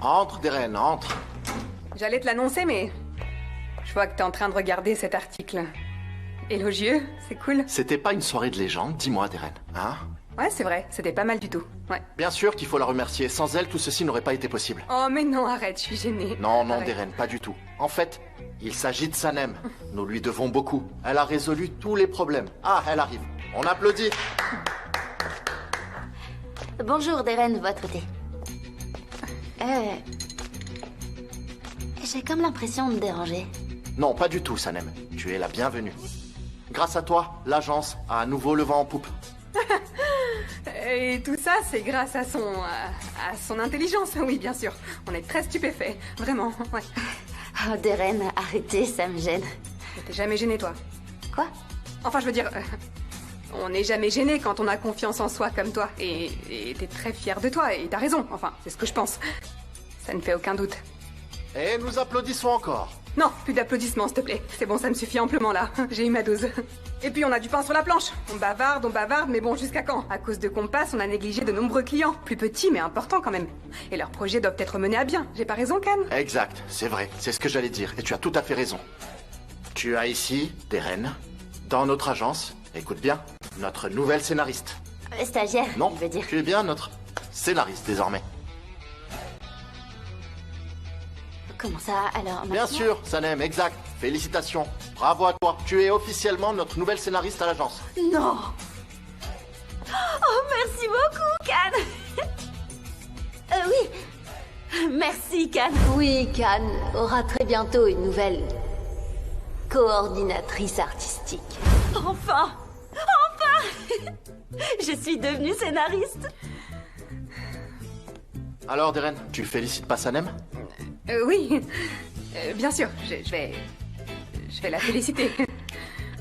Entre, Deren, entre. J'allais te l'annoncer, mais... Je vois que t'es en train de regarder cet article. Élogieux, c'est cool. C'était pas une soirée de légende, dis-moi, Deren, hein? Ouais, c'est vrai, c'était pas mal du tout, ouais. Bien sûr qu'il faut la remercier, sans elle, tout ceci n'aurait pas été possible. Oh, mais non, arrête, je suis gênée. Non, non, Arrête. Deren, pas du tout. En fait, il s'agit de Sanem. Nous lui devons beaucoup. Elle a résolu tous les problèmes. Ah, elle arrive. On applaudit. Bonjour, Deren, votre thé. J'ai comme l'impression de déranger. Non, pas du tout, Sanem. Tu es la bienvenue. Grâce à toi, l'agence a à nouveau le vent en poupe. Et tout ça, c'est grâce à son intelligence, oui, bien sûr. On est très stupéfaits, vraiment, ouais. Oh, Deren, arrêtez, ça me gêne. T'es jamais gêné, toi? Quoi? Enfin, je veux dire, on n'est jamais gêné quand on a confiance en soi comme toi. Et t'es très fier de toi, et t'as raison. Enfin, c'est ce que je pense. Ça ne fait aucun doute. Et nous applaudissons encore. Non, plus d'applaudissements, s'il te plaît. C'est bon, ça me suffit amplement, là. J'ai eu ma dose. Et puis, on a du pain sur la planche. On bavarde, mais bon, jusqu'à quand? À cause de Compass, on a négligé de nombreux clients. Plus petits, mais importants quand même. Et leurs projets doivent être menés à bien. J'ai pas raison, Can? Exact, c'est vrai. C'est ce que j'allais dire. Et tu as tout à fait raison. Tu as ici, Deren, dans notre agence, écoute bien, notre nouvelle scénariste. Stagiaire, Non, il veut dire. tu es bien notre scénariste désormais. Comment ça, alors Bien maintenant sûr, Sanem, exact. Félicitations. Bravo à toi. Tu es officiellement notre nouvelle scénariste à l'agence. Non. Oh, merci beaucoup, Can. Oui. Merci, Can. Oui, Can aura très bientôt une nouvelle coordinatrice artistique. Enfin. Enfin. Je suis devenue scénariste. Alors, Deren, tu félicites pas Sanem? Oui. Bien sûr, je vais la féliciter.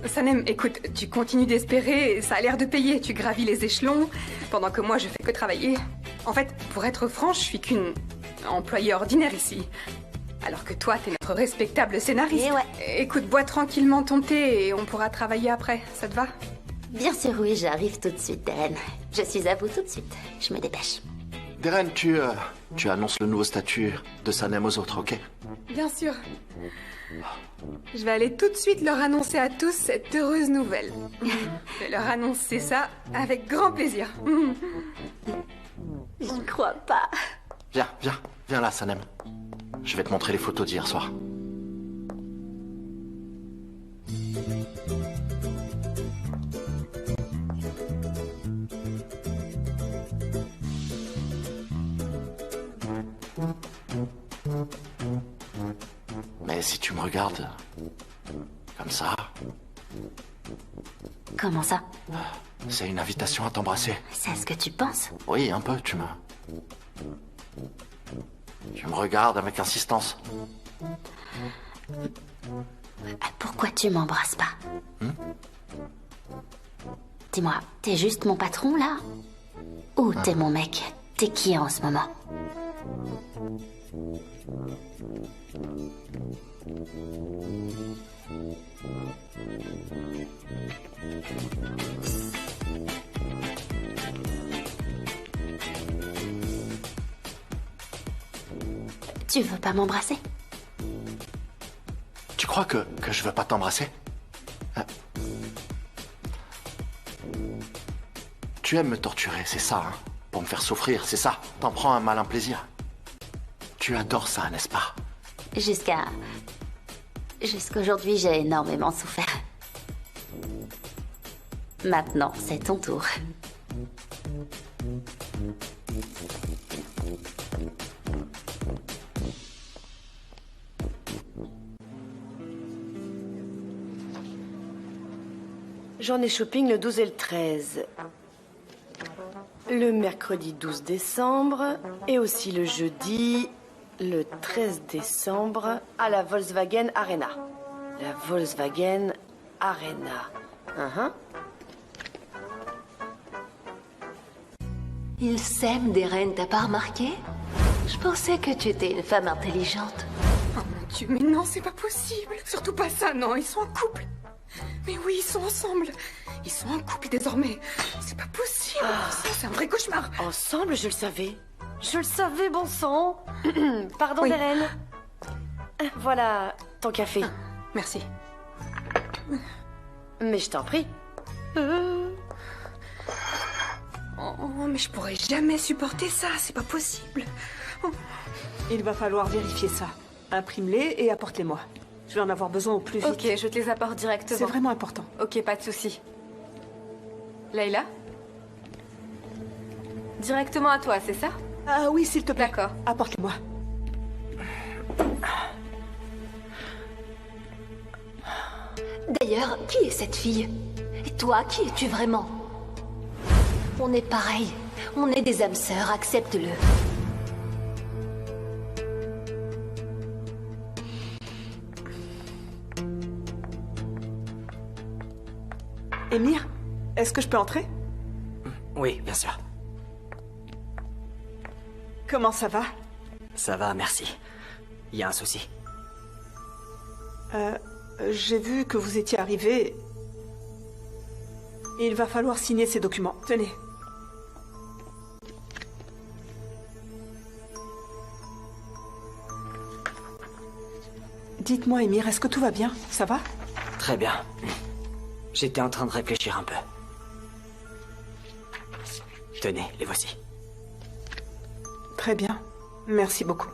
Sanem, écoute, tu continues d'espérer, ça a l'air de payer. Tu gravis les échelons, pendant que moi je fais que travailler. En fait, pour être franche, je suis qu'une employée ordinaire ici. Alors que toi, t'es notre respectable scénariste. Et ouais. Écoute, bois tranquillement ton thé et on pourra travailler après, ça te va? Bien sûr, oui, j'arrive tout de suite, Deren. Je suis à vous tout de suite. Je me dépêche. Deren, tu annonces le nouveau statut de Sanem aux autres, ok? Bien sûr. Je vais aller tout de suite leur annoncer à tous cette heureuse nouvelle. Je vais leur annoncer ça avec grand plaisir. J'y crois pas. Viens là, Sanem. Je vais te montrer les photos d'hier soir. Mais si tu me regardes comme ça, Comment ça? c'est une invitation à t'embrasser. C'est ce que tu penses? Oui, un peu, tu me regardes avec insistance. Pourquoi tu m'embrasses pas? Dis-moi, t'es juste mon patron, là? Ou t'es mon mec? T'es qui en ce moment? Tu veux pas m'embrasser? Tu crois que je veux pas t'embrasser? Tu aimes me torturer, c'est ça, hein? Pour me faire souffrir, c'est ça? T'en prends un malin plaisir. Tu adores ça, n'est-ce pas? Jusqu'aujourd'hui, j'ai énormément souffert. Maintenant, c'est ton tour. Journée shopping le 12 et le 13. Le mercredi 12 décembre et aussi le jeudi le 13 décembre à la Volkswagen Arena. La Volkswagen Arena. Ils s'aiment, Deren, t'as pas remarqué? Je pensais que tu étais une femme intelligente. Oh mon Dieu, mais non, c'est pas possible. Surtout pas ça, non, ils sont en couple. Mais oui, ils sont ensemble. Ils sont en couple désormais. C'est pas possible. Ça, c'est un vrai cauchemar. Ensemble, je le savais. Je le savais, bon sang. Pardon, Oui. Deren. Voilà ton café. Merci. Mais je t'en prie. Oh, mais je pourrais jamais supporter ça, c'est pas possible. Il va falloir vérifier ça. Imprime-les et apporte-les-moi. Je vais en avoir besoin au plus vite. Ok, je te les apporte directement. C'est vraiment important. Ok, pas de souci. Layla? Directement à toi, c'est ça? Ah oui, s'il te plaît. D'accord. Apporte-les-moi. D'ailleurs, qui est cette fille? Et toi, qui es-tu vraiment? On est pareil. On est des âmes sœurs, accepte-le. Émir, est-ce que je peux entrer? Oui, bien sûr. Comment ça va? Ça va, merci. Il y a un souci. J'ai vu que vous étiez arrivé. Il va falloir signer ces documents. Tenez. Dites-moi, Émir, est-ce que tout va bien? Ça va? Très bien. J'étais en train de réfléchir un peu. Tenez, les voici. Très bien. Merci beaucoup.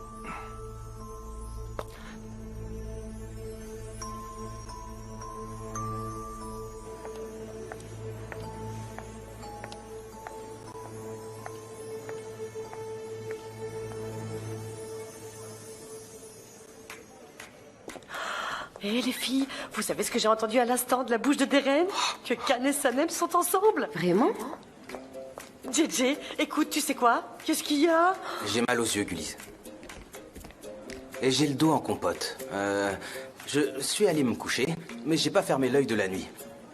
Eh les filles, vous savez ce que j'ai entendu à l'instant de la bouche de Deren? Que Can et Sanem sont ensemble. Vraiment? JJ, écoute, tu sais quoi? Qu'est-ce qu'il y a? J'ai mal aux yeux, Gullies. Et j'ai le dos en compote. Je suis allé me coucher, mais j'ai pas fermé l'œil de la nuit.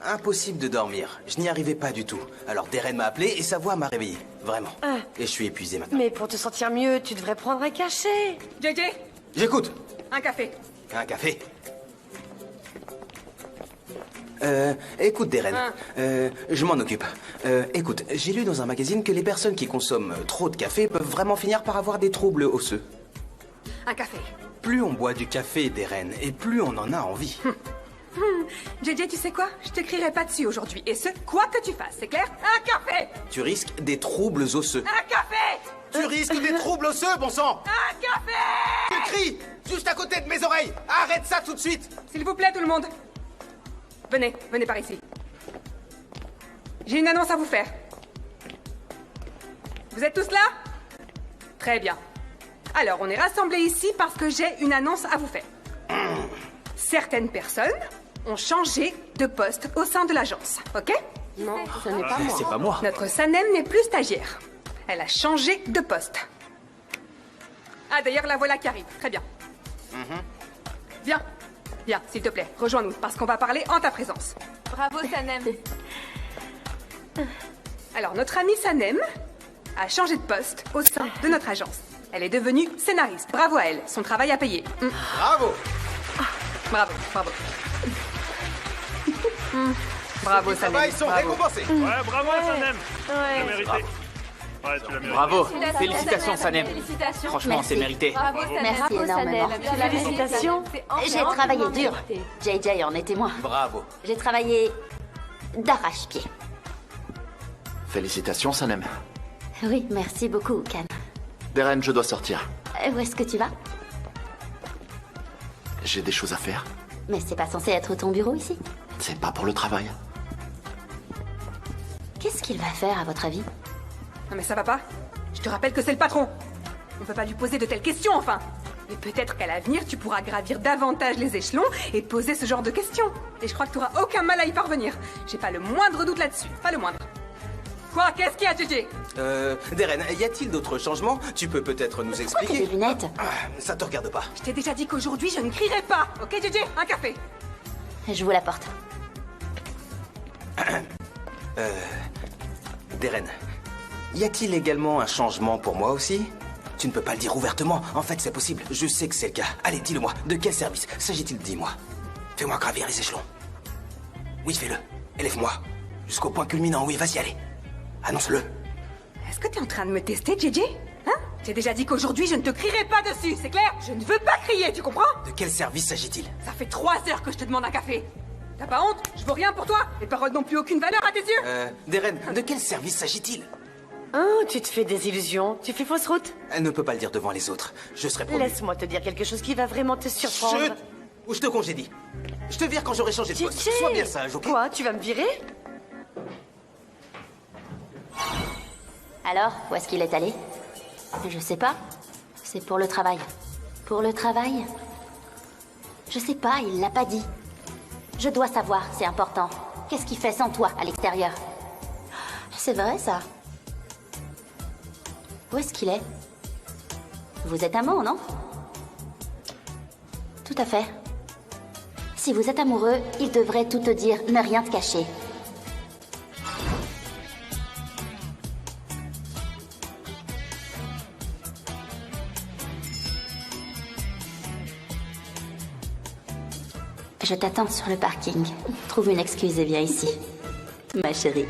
Impossible de dormir. Je n'y arrivais pas du tout. Alors Deren m'a appelé et sa voix m'a réveillé. Vraiment. Et je suis épuisé maintenant. Mais pour te sentir mieux, tu devrais prendre un cachet. JJ, J'écoute. un café. Un café. Écoute, Deren. Je m'en occupe. Écoute, j'ai lu dans un magazine que les personnes qui consomment trop de café peuvent vraiment finir par avoir des troubles osseux. Un café. Plus on boit du café, Deren, et plus on en a envie. JJ, tu sais quoi? Je te crierai pas dessus aujourd'hui. Et ce, quoi que tu fasses, c'est clair? Un café! Tu risques des troubles osseux. Un café! Tu risques des troubles osseux, bon sang! Un café! Tu cries juste à côté de mes oreilles! Arrête ça tout de suite! S'il vous plaît, tout le monde. Venez, venez par ici. J'ai une annonce à vous faire. Vous êtes tous là? Très bien. Alors, on est rassemblés ici parce que j'ai une annonce à vous faire. Certaines personnes ont changé de poste au sein de l'agence, ok? Non, ce n'est pas moi. C'est pas moi. Notre Sanem n'est plus stagiaire. Elle a changé de poste. Ah, d'ailleurs, la voilà qui arrive. Très bien. Viens. Viens, s'il te plaît, rejoins-nous, parce qu'on va parler en ta présence. Bravo, Sanem. Alors, notre amie Sanem a changé de poste au sein de notre agence. Elle est devenue scénariste. Bravo à elle. Son travail a payé. Bravo! Bravo, bravo. Bravo, Les Sanem. travails sont Bravo. récompensés! Ouais, bravo, Sanem. Tu l'as mérité. Ouais, tu l'as mérité. Bravo. Félicitations, Sanem. Félicitations. Franchement, Merci. c'est mérité. Bravo, Sanem. Merci Bravo, énormément. Sanem. Tu l'as mérité. Félicitations. C'est J'ai amplement travaillé dur. mérité. JJ en est témoin. Bravo. J'ai travaillé d'arrache-pied. Félicitations, Sanem. Oui, merci beaucoup, Can. Deren, je dois sortir. Où est-ce que tu vas? J'ai des choses à faire. Mais c'est pas censé être ton bureau ici. C'est pas pour le travail. Qu'est-ce qu'il va faire, à votre avis? Non mais ça va pas? Je te rappelle que c'est le patron. On peut pas lui poser de telles questions, enfin. Mais peut-être qu'à l'avenir, tu pourras gravir davantage les échelons et poser ce genre de questions. Et je crois que tu auras aucun mal à y parvenir. J'ai pas le moindre doute là-dessus. Pas le moindre. Quoi? Qu'est-ce qu'il y a, JJ? Deren, y a-t-il d'autres changements? Tu peux peut-être nous Pourquoi expliquer? t'as des lunettes? Ça te regarde pas. Je t'ai déjà dit qu'aujourd'hui, je ne crierai pas. Ok, JJ? Un café. Je vous l'apporte. Deren, y a-t-il également un changement pour moi aussi? Tu ne peux pas le dire ouvertement. En fait, c'est possible. Je sais que c'est le cas. Allez, dis-le-moi. De quel service s'agit-il? Dis-moi. Fais-moi gravir les échelons. Oui, fais-le. Élève-moi. Jusqu'au point culminant. Oui, vas-y, allez. Annonce-le. Est-ce que t'es en train de me tester, JJ? Hein? J'ai déjà dit qu'aujourd'hui, je ne te crierai pas dessus, c'est clair? Je ne veux pas crier, tu comprends? De quel service s'agit-il? Ça fait 3 heures que je te demande un café. T'as pas honte? Je vaux rien pour toi. Mes paroles n'ont plus aucune valeur à tes yeux. Deren, de quel service s'agit-il? Oh, tu te fais des illusions. Tu fais fausse route. Elle ne peut pas le dire devant les autres. Je serai promu. Laisse-moi te dire quelque chose qui va vraiment te surprendre. Chut! Ou je te congédie. Je te vire quand j'aurai changé de poste. Tchétché. Sois bien sage, ok? Quoi? Tu vas me virer? Alors, où est-ce qu'il est allé? Je sais pas. C'est pour le travail. Pour le travail? Je sais pas, il l'a pas dit. Je dois savoir, c'est important. Qu'est-ce qu'il fait sans toi, à l'extérieur? C'est vrai, ça. Où est-ce qu'il est? Vous êtes amants, non? Tout à fait. Si vous êtes amoureux, il devrait tout te dire, ne rien te cacher. Je t'attends sur le parking. Trouve une excuse et viens ici. Ma chérie.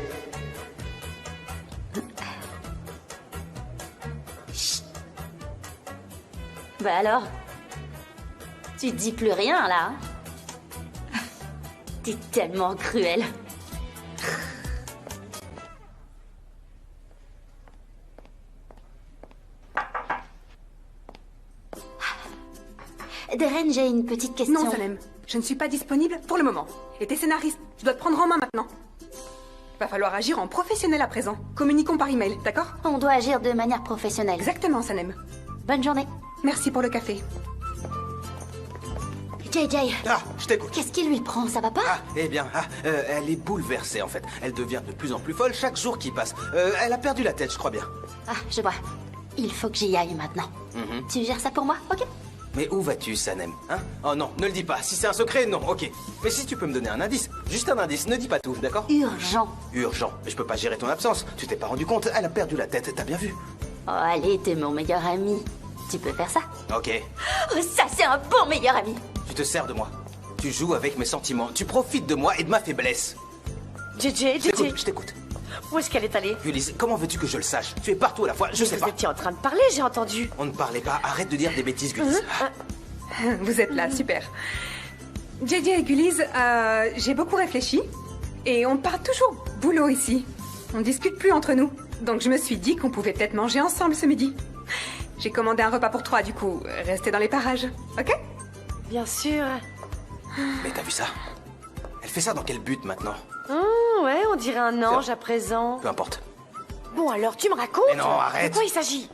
Chut. Bah alors? Tu dis plus rien, là, hein? T'es tellement cruel. Deren, j'ai une petite question. Non, Salem. Je ne suis pas disponible pour le moment. Et t'es scénariste. Tu dois te prendre en main maintenant. Va falloir agir en professionnel à présent. Communiquons par email, d'accord? On doit agir de manière professionnelle. Exactement, Salem. Bonne journée. Merci pour le café. JJ. Ah, je t'écoute. Qu'est-ce qui lui prend? Ça va pas? Ah, eh bien, elle est bouleversée en fait. Elle devient de plus en plus folle chaque jour qui passe. Elle a perdu la tête, je crois bien. Ah, je vois. Il faut que j'y aille maintenant. Tu gères ça pour moi, ok? Mais où vas-tu, Sanem? Hein? Oh non, ne le dis pas. Si c'est un secret, non, ok. Mais si tu peux me donner un indice, juste un indice, ne dis pas tout, d'accord? Urgent. Urgent. Mais je peux pas gérer ton absence. Tu t'es pas rendu compte, elle a perdu la tête, t'as bien vu? Oh, allez, t'es mon meilleur ami. Tu peux faire ça? Ok. Oh, ça, c'est un bon meilleur ami. Tu te sers de moi. Tu joues avec mes sentiments. Tu profites de moi et de ma faiblesse. JJ. Je t'écoute. Où est-ce qu'elle est allée? Ulysse, comment veux-tu que je le sache? Tu es partout à la fois, je sais Vous pas. étiez en train de parler, j'ai entendu. On ne parlait pas, arrête de dire des bêtises, Ulysse. Vous êtes là, super. JJ et Gullies, j'ai beaucoup réfléchi. Et on part toujours boulot ici. On discute plus entre nous. Donc je me suis dit qu'on pouvait peut-être manger ensemble ce midi. J'ai commandé un repas pour 3, du coup, restez dans les parages, ok? Bien sûr. Mais t'as vu ça? Elle fait ça dans quel but maintenant? Ouais, on dirait un ange à présent. Peu importe. Bon, alors, tu me racontes? Mais non, arrête. De quoi il s'agit?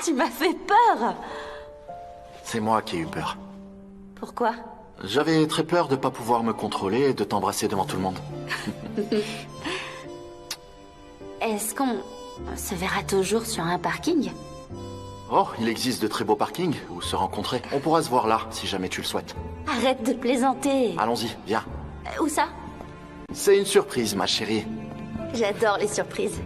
Tu m'as fait peur. C'est moi qui ai eu peur. Pourquoi? J'avais très peur de pas pouvoir me contrôler et de t'embrasser devant tout le monde. Est-ce qu'on se verra toujours sur un parking? Oh, il existe de très beaux parkings où se rencontrer. On pourra se voir là, si jamais tu le souhaites. Arrête de plaisanter. Allons-y, viens. Où ça? C'est une surprise, ma chérie. J'adore les surprises.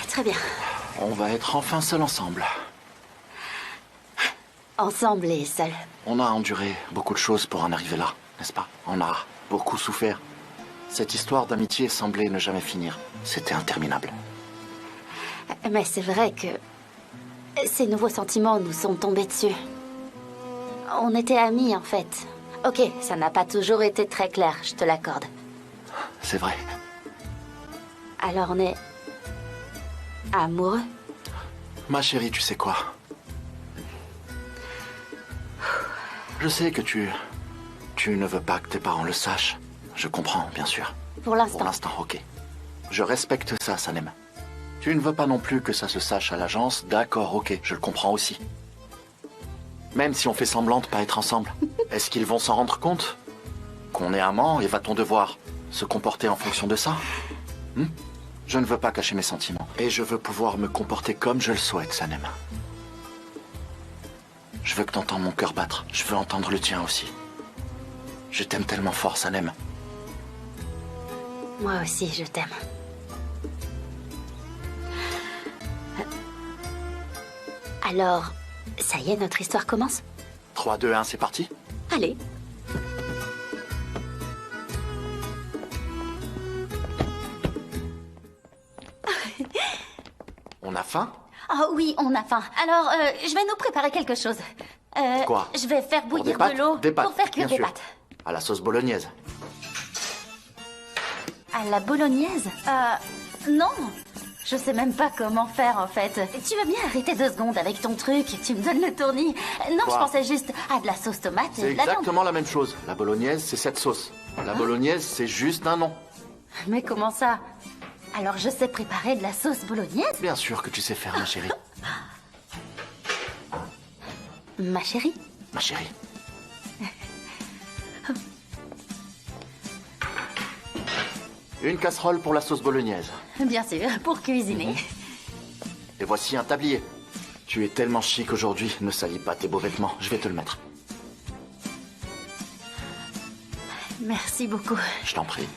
Très bien. On va être enfin seuls ensemble. Ensemble et seuls. On a enduré beaucoup de choses pour en arriver là, n'est-ce pas? On a beaucoup souffert. Cette histoire d'amitié semblait ne jamais finir. C'était interminable. Mais c'est vrai que ces nouveaux sentiments nous sont tombés dessus. On était amis, en fait. Ok, ça n'a pas toujours été très clair, je te l'accorde. C'est vrai. Alors on est amoureux? Ma chérie, tu sais quoi? Je sais que tu ne veux pas que tes parents le sachent. Je comprends, bien sûr. Pour l'instant. Pour l'instant, ok. Je respecte ça, Sanem. Tu ne veux pas non plus que ça se sache à l'agence, d'accord, ok, je le comprends aussi. Même si on fait semblant de pas être ensemble, est-ce qu'ils vont s'en rendre compte? Qu'on est amants et va-t-on devoir se comporter en fonction de ça? Je ne veux pas cacher mes sentiments. Et je veux pouvoir me comporter comme je le souhaite, Sanem. Je veux que t'entendes mon cœur battre. Je veux entendre le tien aussi. Je t'aime tellement fort, Sanem. Moi aussi, je t'aime. Alors, ça y est, notre histoire commence? 3, 2, 1, c'est parti? Allez. On a faim? Oh oui, on a faim. Alors, je vais nous préparer quelque chose. Quoi? Je vais faire Pour des bouillir pâtes? de l'eau Des pâtes, pour faire cuire bien des sûr. pâtes. À la sauce bolognaise. À la bolognaise? Non. Je sais même pas comment faire, en fait. Tu veux bien arrêter 2 secondes avec ton truc? Tu me donnes le tournis. Non, Quoi? je pensais juste à de la sauce tomate et C'est de la viande. exactement la même chose. La bolognaise, c'est cette sauce. La bolognaise, c'est juste un nom. Mais comment ça? Alors je sais préparer de la sauce bolognaise? Bien sûr que tu sais faire, ma chérie. Ma chérie? Ma chérie. Une casserole pour la sauce bolognaise. Bien sûr, pour cuisiner. Et voici un tablier. Tu es tellement chic aujourd'hui, ne salis pas tes beaux vêtements. Je vais te le mettre. Merci beaucoup. Je t'en prie.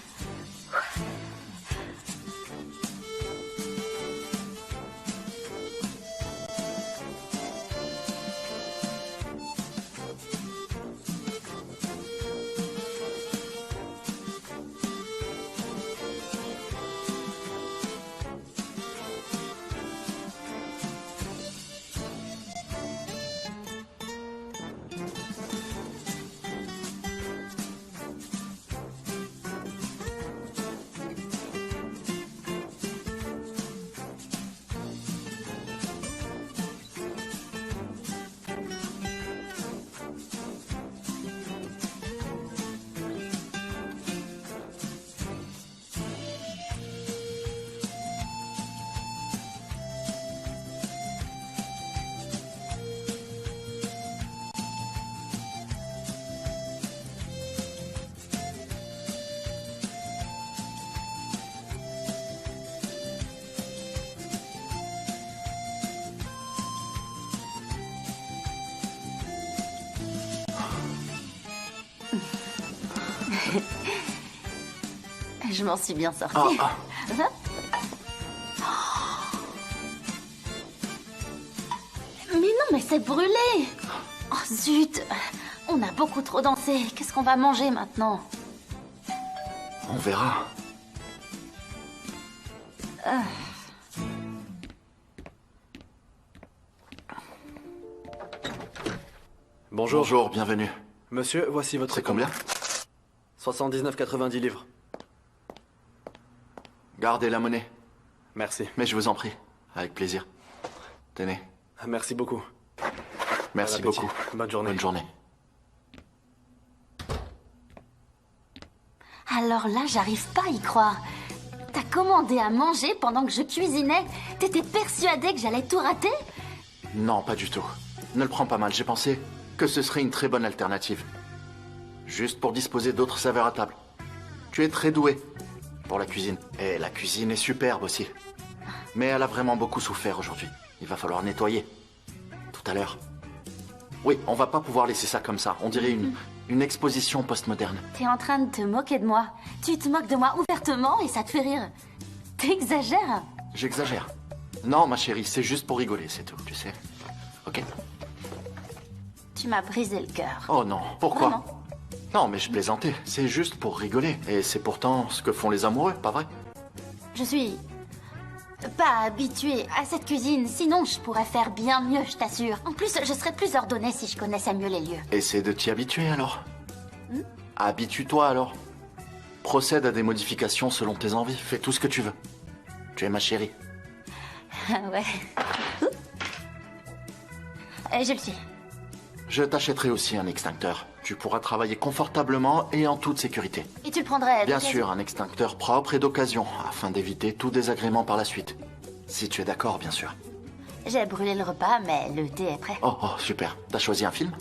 Je m'en suis bien sortie. Mais non, mais c'est brûlé. Oh zut. On a beaucoup trop dansé. Qu'est-ce qu'on va manger maintenant? On verra. Bonjour. Bonjour, bienvenue. Monsieur, voici votre... C'est combien? 79,90 livres. Gardez la monnaie. Merci. Mais je vous en prie. Avec plaisir. Tenez. Merci beaucoup. Merci Bon appétit. beaucoup. Bonne journée. Bonne journée. Alors là, j'arrive pas à y croire. T'as commandé à manger pendant que je cuisinais? T'étais persuadée que j'allais tout rater? Non, pas du tout. Ne le prends pas mal, j'ai pensé que ce serait une très bonne alternative. Juste pour disposer d'autres saveurs à table. Tu es très doué pour la cuisine. Et la cuisine est superbe aussi. Mais elle a vraiment beaucoup souffert aujourd'hui. Il va falloir nettoyer. Tout à l'heure. Oui, on va pas pouvoir laisser ça comme ça. On dirait une exposition postmoderne. T'es en train de te moquer de moi. Tu te moques de moi ouvertement et ça te fait rire. T'exagères. J'exagère. Non, ma chérie, c'est juste pour rigoler, c'est tout, tu sais. Ok? Tu m'as brisé le cœur. Oh non, pourquoi? Vraiment. Non, mais je plaisantais. C'est juste pour rigoler. Et c'est pourtant ce que font les amoureux, pas vrai? Je suis pas habituée à cette cuisine, sinon je pourrais faire bien mieux, je t'assure. En plus, je serais plus ordonnée si je connaissais mieux les lieux. Essaie de t'y habituer alors. Habitue-toi alors. Procède à des modifications selon tes envies. Fais tout ce que tu veux. Tu es ma chérie. Ouais. Je le suis. Je t'achèterai aussi un extincteur. Tu pourras travailler confortablement et en toute sécurité. Et tu le prendrais Bien d'occasion. sûr, un extincteur propre et d'occasion, afin d'éviter tout désagrément par la suite. Si tu es d'accord, bien sûr. J'ai brûlé le repas, mais le thé est prêt. Oh, super. T'as choisi un film?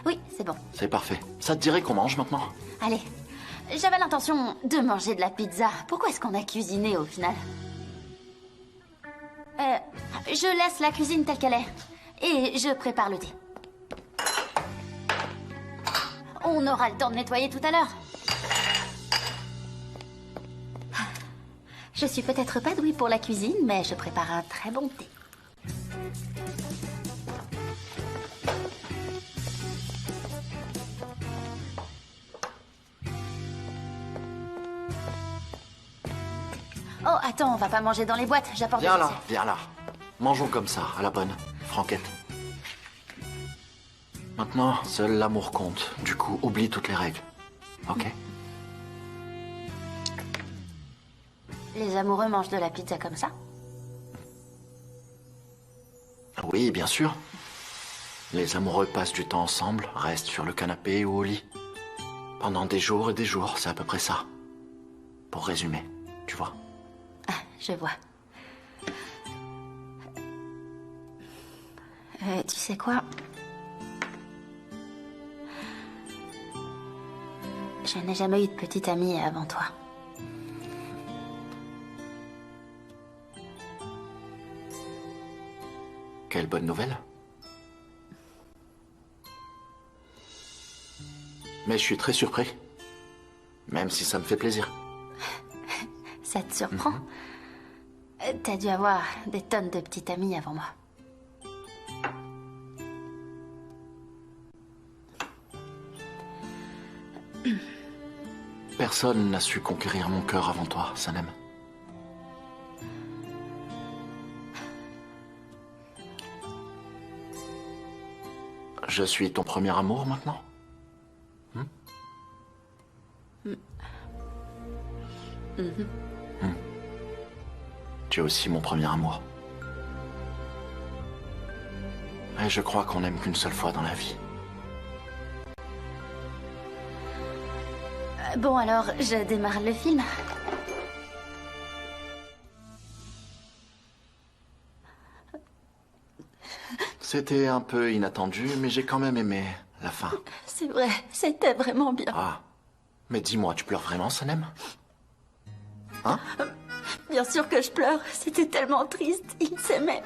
Oui, c'est bon. C'est parfait. Ça te dirait qu'on mange maintenant? Allez. J'avais l'intention de manger de la pizza. Pourquoi est-ce qu'on a cuisiné au final? Je laisse la cuisine telle qu'elle est. Et je prépare le thé. On aura le temps de nettoyer tout à l'heure. Je suis peut-être pas douée pour la cuisine, mais je prépare un très bon thé. Oh, attends, on va pas manger dans les boîtes, j'apporte Viens des là, assiettes. viens là. Mangeons comme ça, à la bonne, Franquette. Maintenant, seul l'amour compte. Du coup, oublie toutes les règles. Ok? Les amoureux mangent de la pizza comme ça? Oui, bien sûr. Les amoureux passent du temps ensemble, restent sur le canapé ou au lit. Pendant des jours et des jours, c'est à peu près ça. Pour résumer, tu vois. Ah, je vois. Tu sais quoi? Je n'ai jamais eu de petite amie avant toi. Quelle bonne nouvelle. Mais je suis très surpris. Même si ça me fait plaisir. Ça te surprend? T'as dû avoir des tonnes de petites amies avant moi. Personne n'a su conquérir mon cœur avant toi, Sanem. Je suis ton premier amour maintenant? Tu es aussi mon premier amour. Et je crois qu'on n'aime qu'une seule fois dans la vie. Bon alors, je démarre le film. C'était un peu inattendu, mais j'ai quand même aimé la fin. C'est vrai, c'était vraiment bien. Ah, mais dis-moi, tu pleures vraiment, Sanem? Hein? Bien sûr que je pleure, c'était tellement triste, ils s'aimaient.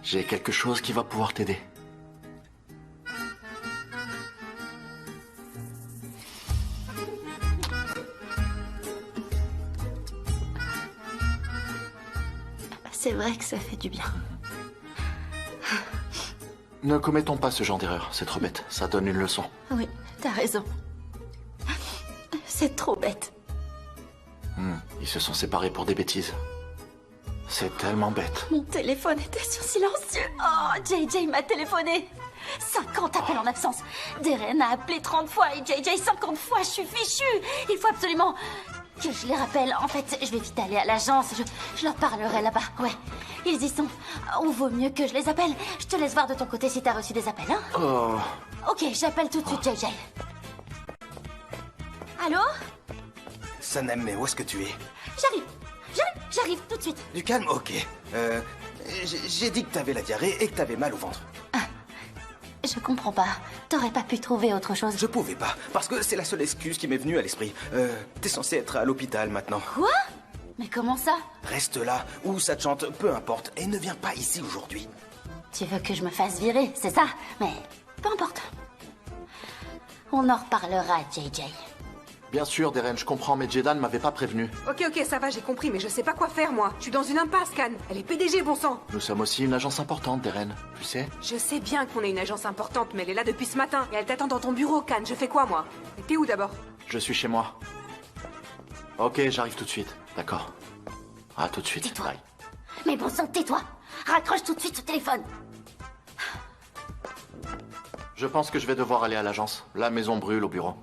J'ai quelque chose qui va pouvoir t'aider. C'est vrai que ça fait du bien. Ne commettons pas ce genre d'erreur, c'est trop bête. Ça donne une leçon. Oui, t'as raison. C'est trop bête. Ils se sont séparés pour des bêtises. C'est tellement bête. Mon téléphone était sur silencieux. Oh, JJ m'a téléphoné. 50 appels en absence. Darren a appelé 30 fois et JJ 50 fois. Je suis fichue. Il faut absolument que je les rappelle. En fait, je vais vite aller à l'agence. Je leur parlerai là-bas. Ouais, ils y sont. Ou vaut mieux que je les appelle. Je te laisse voir de ton côté si t'as reçu des appels, hein? Oh. Ok, j'appelle tout de suite JJ. Allô? Sanem, mais où est-ce que tu es? J'arrive tout de suite. Du calme, ok. J'ai dit que t'avais la diarrhée et que t'avais mal au ventre. Je comprends pas. T'aurais pas pu trouver autre chose? Je pouvais pas, parce que c'est la seule excuse qui m'est venue à l'esprit. T'es censé être à l'hôpital maintenant. Quoi? Mais comment ça? Reste là, ou ça te chante, peu importe, et ne viens pas ici aujourd'hui. Tu veux que je me fasse virer, c'est ça? Mais peu importe. On en reparlera, JJ. Bien sûr, Darren, je comprends, mais Jedan ne m'avait pas prévenu. Ok, ça va, j'ai compris, mais je sais pas quoi faire, moi. Je suis dans une impasse, Khan. Elle est PDG, bon sang. Nous sommes aussi une agence importante, Darren, tu sais. Je sais bien qu'on est une agence importante, mais elle est là depuis ce matin. Et elle t'attend dans ton bureau, Khan. Je fais quoi, moi? Et t'es où, d'abord? Je suis chez moi. Ok, j'arrive tout de suite. D'accord. À tout de suite. Tais-toi. Bye. Mais bon sang, tais-toi. Raccroche tout de suite ce téléphone. Je pense que je vais devoir aller à l'agence. La maison brûle au bureau.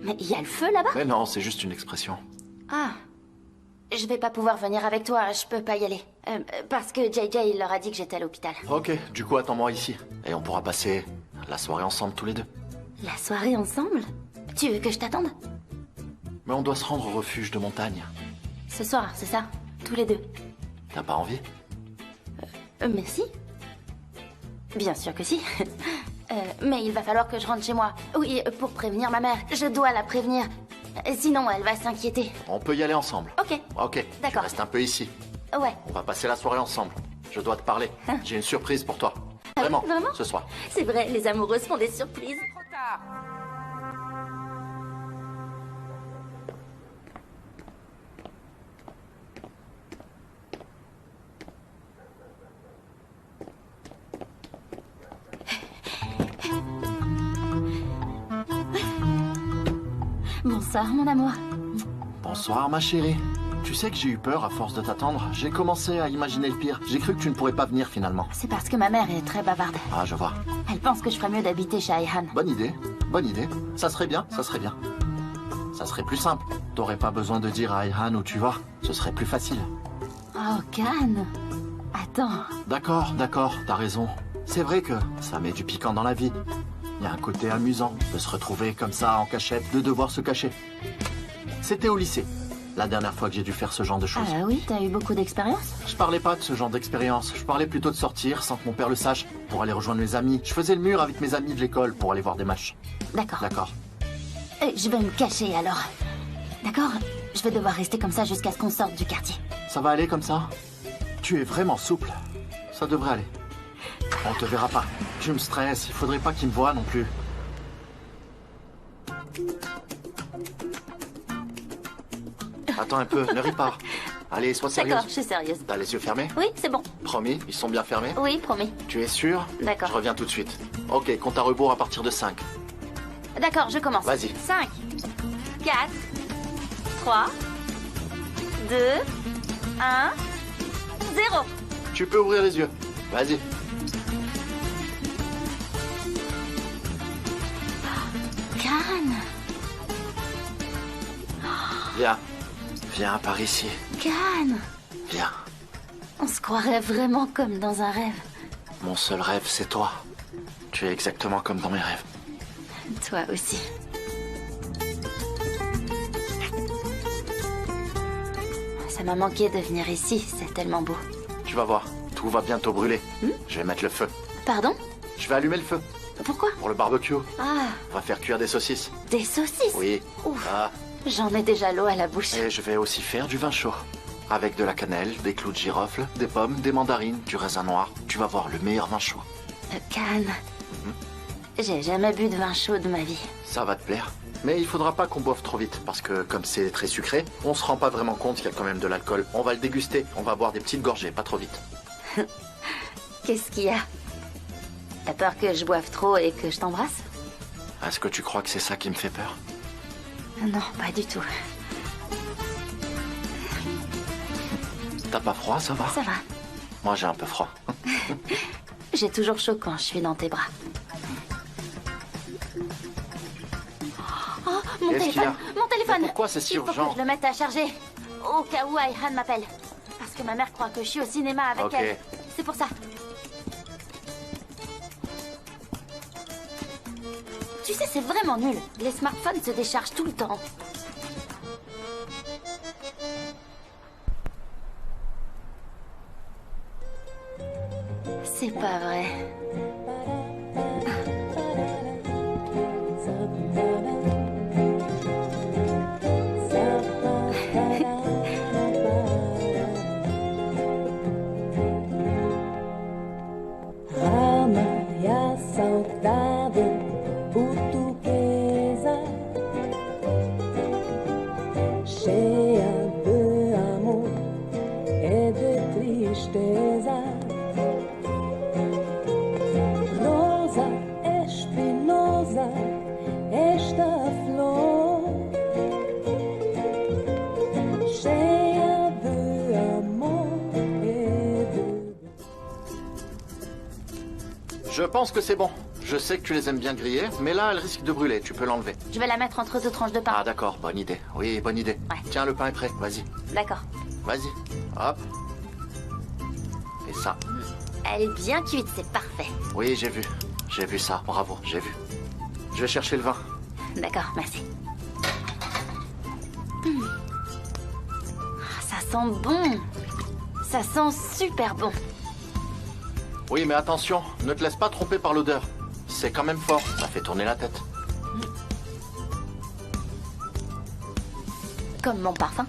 Mais il y a le feu là-bas? Mais non, c'est juste une expression. Ah. Je vais pas pouvoir venir avec toi, je peux pas y aller. Parce que JJ, il leur a dit que j'étais à l'hôpital. Ok, du coup, attends-moi ici. Et on pourra passer la soirée ensemble tous les deux. La soirée ensemble? Tu veux que je t'attende? Mais on doit se rendre au refuge de montagne. Ce soir, c'est ça? Tous les deux. T'as pas envie? Merci. Bien sûr que si. Mais il va falloir que je rentre chez moi. Oui, pour prévenir ma mère. Je dois la prévenir. Sinon, elle va s'inquiéter. On peut y aller ensemble. Ok. Ok. D'accord. Reste un peu ici. Ouais. On va passer la soirée ensemble. Je dois te parler. J'ai une surprise pour toi. Vraiment, vraiment ce soir. C'est vrai, les amoureuses font des surprises. Trop tard. Bonsoir, mon amour. Bonsoir, ma chérie. Tu sais que j'ai eu peur à force de t'attendre. J'ai commencé à imaginer le pire. J'ai cru que tu ne pourrais pas venir finalement. C'est parce que ma mère est très bavarde. Ah, je vois. Elle pense que je ferais mieux d'habiter chez Ayhan. Bonne idée. Bonne idée. Ça serait bien, ça serait bien. Ça serait plus simple. T'aurais pas besoin de dire à Ayhan où tu vas. Ce serait plus facile. Oh, Khan. Attends. D'accord, t'as raison. C'est vrai que ça met du piquant dans la vie. Il y a un côté amusant de se retrouver comme ça en cachette, de devoir se cacher. C'était au lycée, la dernière fois que j'ai dû faire ce genre de choses. Ah oui, t'as eu beaucoup d'expérience? Je parlais pas de ce genre d'expérience, je parlais plutôt de sortir sans que mon père le sache, pour aller rejoindre mes amis. Je faisais le mur avec mes amis de l'école pour aller voir des matchs. D'accord. D'accord. Je vais me cacher alors. D'accord? Je vais devoir rester comme ça jusqu'à ce qu'on sorte du quartier. Ça va aller comme ça? Tu es vraiment souple. Ça devrait aller. On te verra pas. Tu me stresses, il faudrait pas qu'il me voie non plus. Attends un peu, ne ris pas. Allez, sois sérieuse. D'accord, je suis sérieuse. T'as les yeux fermés? Oui, c'est bon. Promis, ils sont bien fermés? Oui, promis. Tu es sûr? D'accord. Je reviens tout de suite. Ok, compte à rebours à partir de 5. D'accord, je commence. Vas-y. 5, 4, 3, 2, 1, 0. Tu peux ouvrir les yeux. Vas-y. Khan. Viens. Viens par ici. Khan. Viens. On se croirait vraiment comme dans un rêve. Mon seul rêve, c'est toi. Tu es exactement comme dans mes rêves. Toi aussi. Ça m'a manqué de venir ici, c'est tellement beau. Tu vas voir, tout va bientôt brûler. Je vais mettre le feu. Pardon? Je vais allumer le feu. Pourquoi? Pour le barbecue. Ah, On va faire cuire des saucisses. des saucisses? Oui. Ouf. Ah, J'en ai déjà l'eau à la bouche. et je vais aussi faire du vin chaud. Avec de la cannelle, des clous de girofle, des pommes, des mandarines, du raisin noir. Tu vas voir le meilleur vin chaud. Khan. J'ai jamais bu de vin chaud de ma vie. Ça va te plaire. Mais il faudra pas qu'on boive trop vite, parce que comme c'est très sucré, on se rend pas vraiment compte qu'il y a quand même de l'alcool. On va le déguster, on va boire des petites gorgées, pas trop vite. Qu'est-ce qu'il y a? T'as peur que je boive trop et que je t'embrasse? Est-ce que tu crois que c'est ça qui me fait peur? Non, pas du tout. T'as pas froid, ça va? Ça va. Moi j'ai un peu froid. J'ai toujours chaud quand je suis dans tes bras. Oh, mon Qu'est-ce qu'il y a? téléphone! Mon téléphone! Mais pourquoi c'est si Il faut urgent? que je le mette à charger. Au cas où Ayhan m'appelle. Parce que ma mère croit que je suis au cinéma avec Ok. elle. C'est pour ça. Tu sais, c'est vraiment nul. Les smartphones se déchargent tout le temps. C'est pas vrai. Raia saudável portuguesa, cheia de amor e de tristeza. Rosa espinosa, esta flor, cheia de amor e de... Je pense que c'est bon. Je sais que tu les aimes bien grillées, mais là, elle risque de brûler. Tu peux l'enlever. Je vais la mettre entre deux tranches de pain. Ah d'accord, bonne idée. Oui, bonne idée. Ouais. Tiens, le pain est prêt. Vas-y. D'accord. Vas-y. Hop. Et ça. Elle est bien cuite, c'est parfait. Oui, j'ai vu. J'ai vu ça. Bravo, j'ai vu. Je vais chercher le vin. D'accord, merci. Ça sent bon. Ça sent super bon. Oui, mais attention, ne te laisse pas tromper par l'odeur. C'est quand même fort. Ça fait tourner la tête. Comme mon parfum.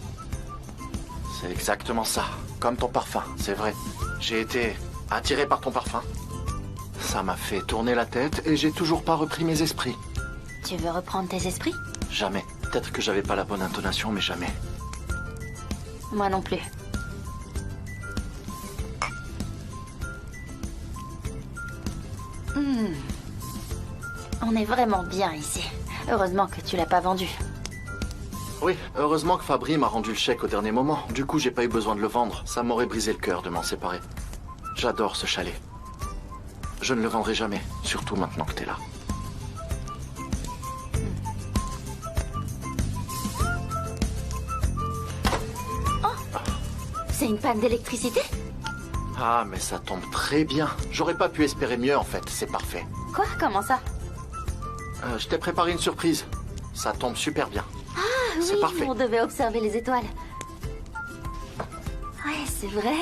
C'est exactement ça. Comme ton parfum, c'est vrai. J'ai été attiré par ton parfum. Ça m'a fait tourner la tête et j'ai toujours pas repris mes esprits. Tu veux reprendre tes esprits? Jamais. Peut-être que j'avais pas la bonne intonation, mais jamais. Moi non plus. On est vraiment bien ici. Heureusement que tu l'as pas vendu. Oui, heureusement que Fabry m'a rendu le chèque au dernier moment. Du coup, j'ai pas eu besoin de le vendre. Ça m'aurait brisé le cœur de m'en séparer. J'adore ce chalet. Je ne le vendrai jamais, surtout maintenant que t'es là. C'est une panne d'électricité? Ah, mais ça tombe très bien. J'aurais pas pu espérer mieux, en fait. C'est parfait. Quoi? Comment ça? Je t'ai préparé une surprise. Ça tombe super bien. Ah C'est oui, parfait. on devait observer les étoiles. Ouais, c'est vrai.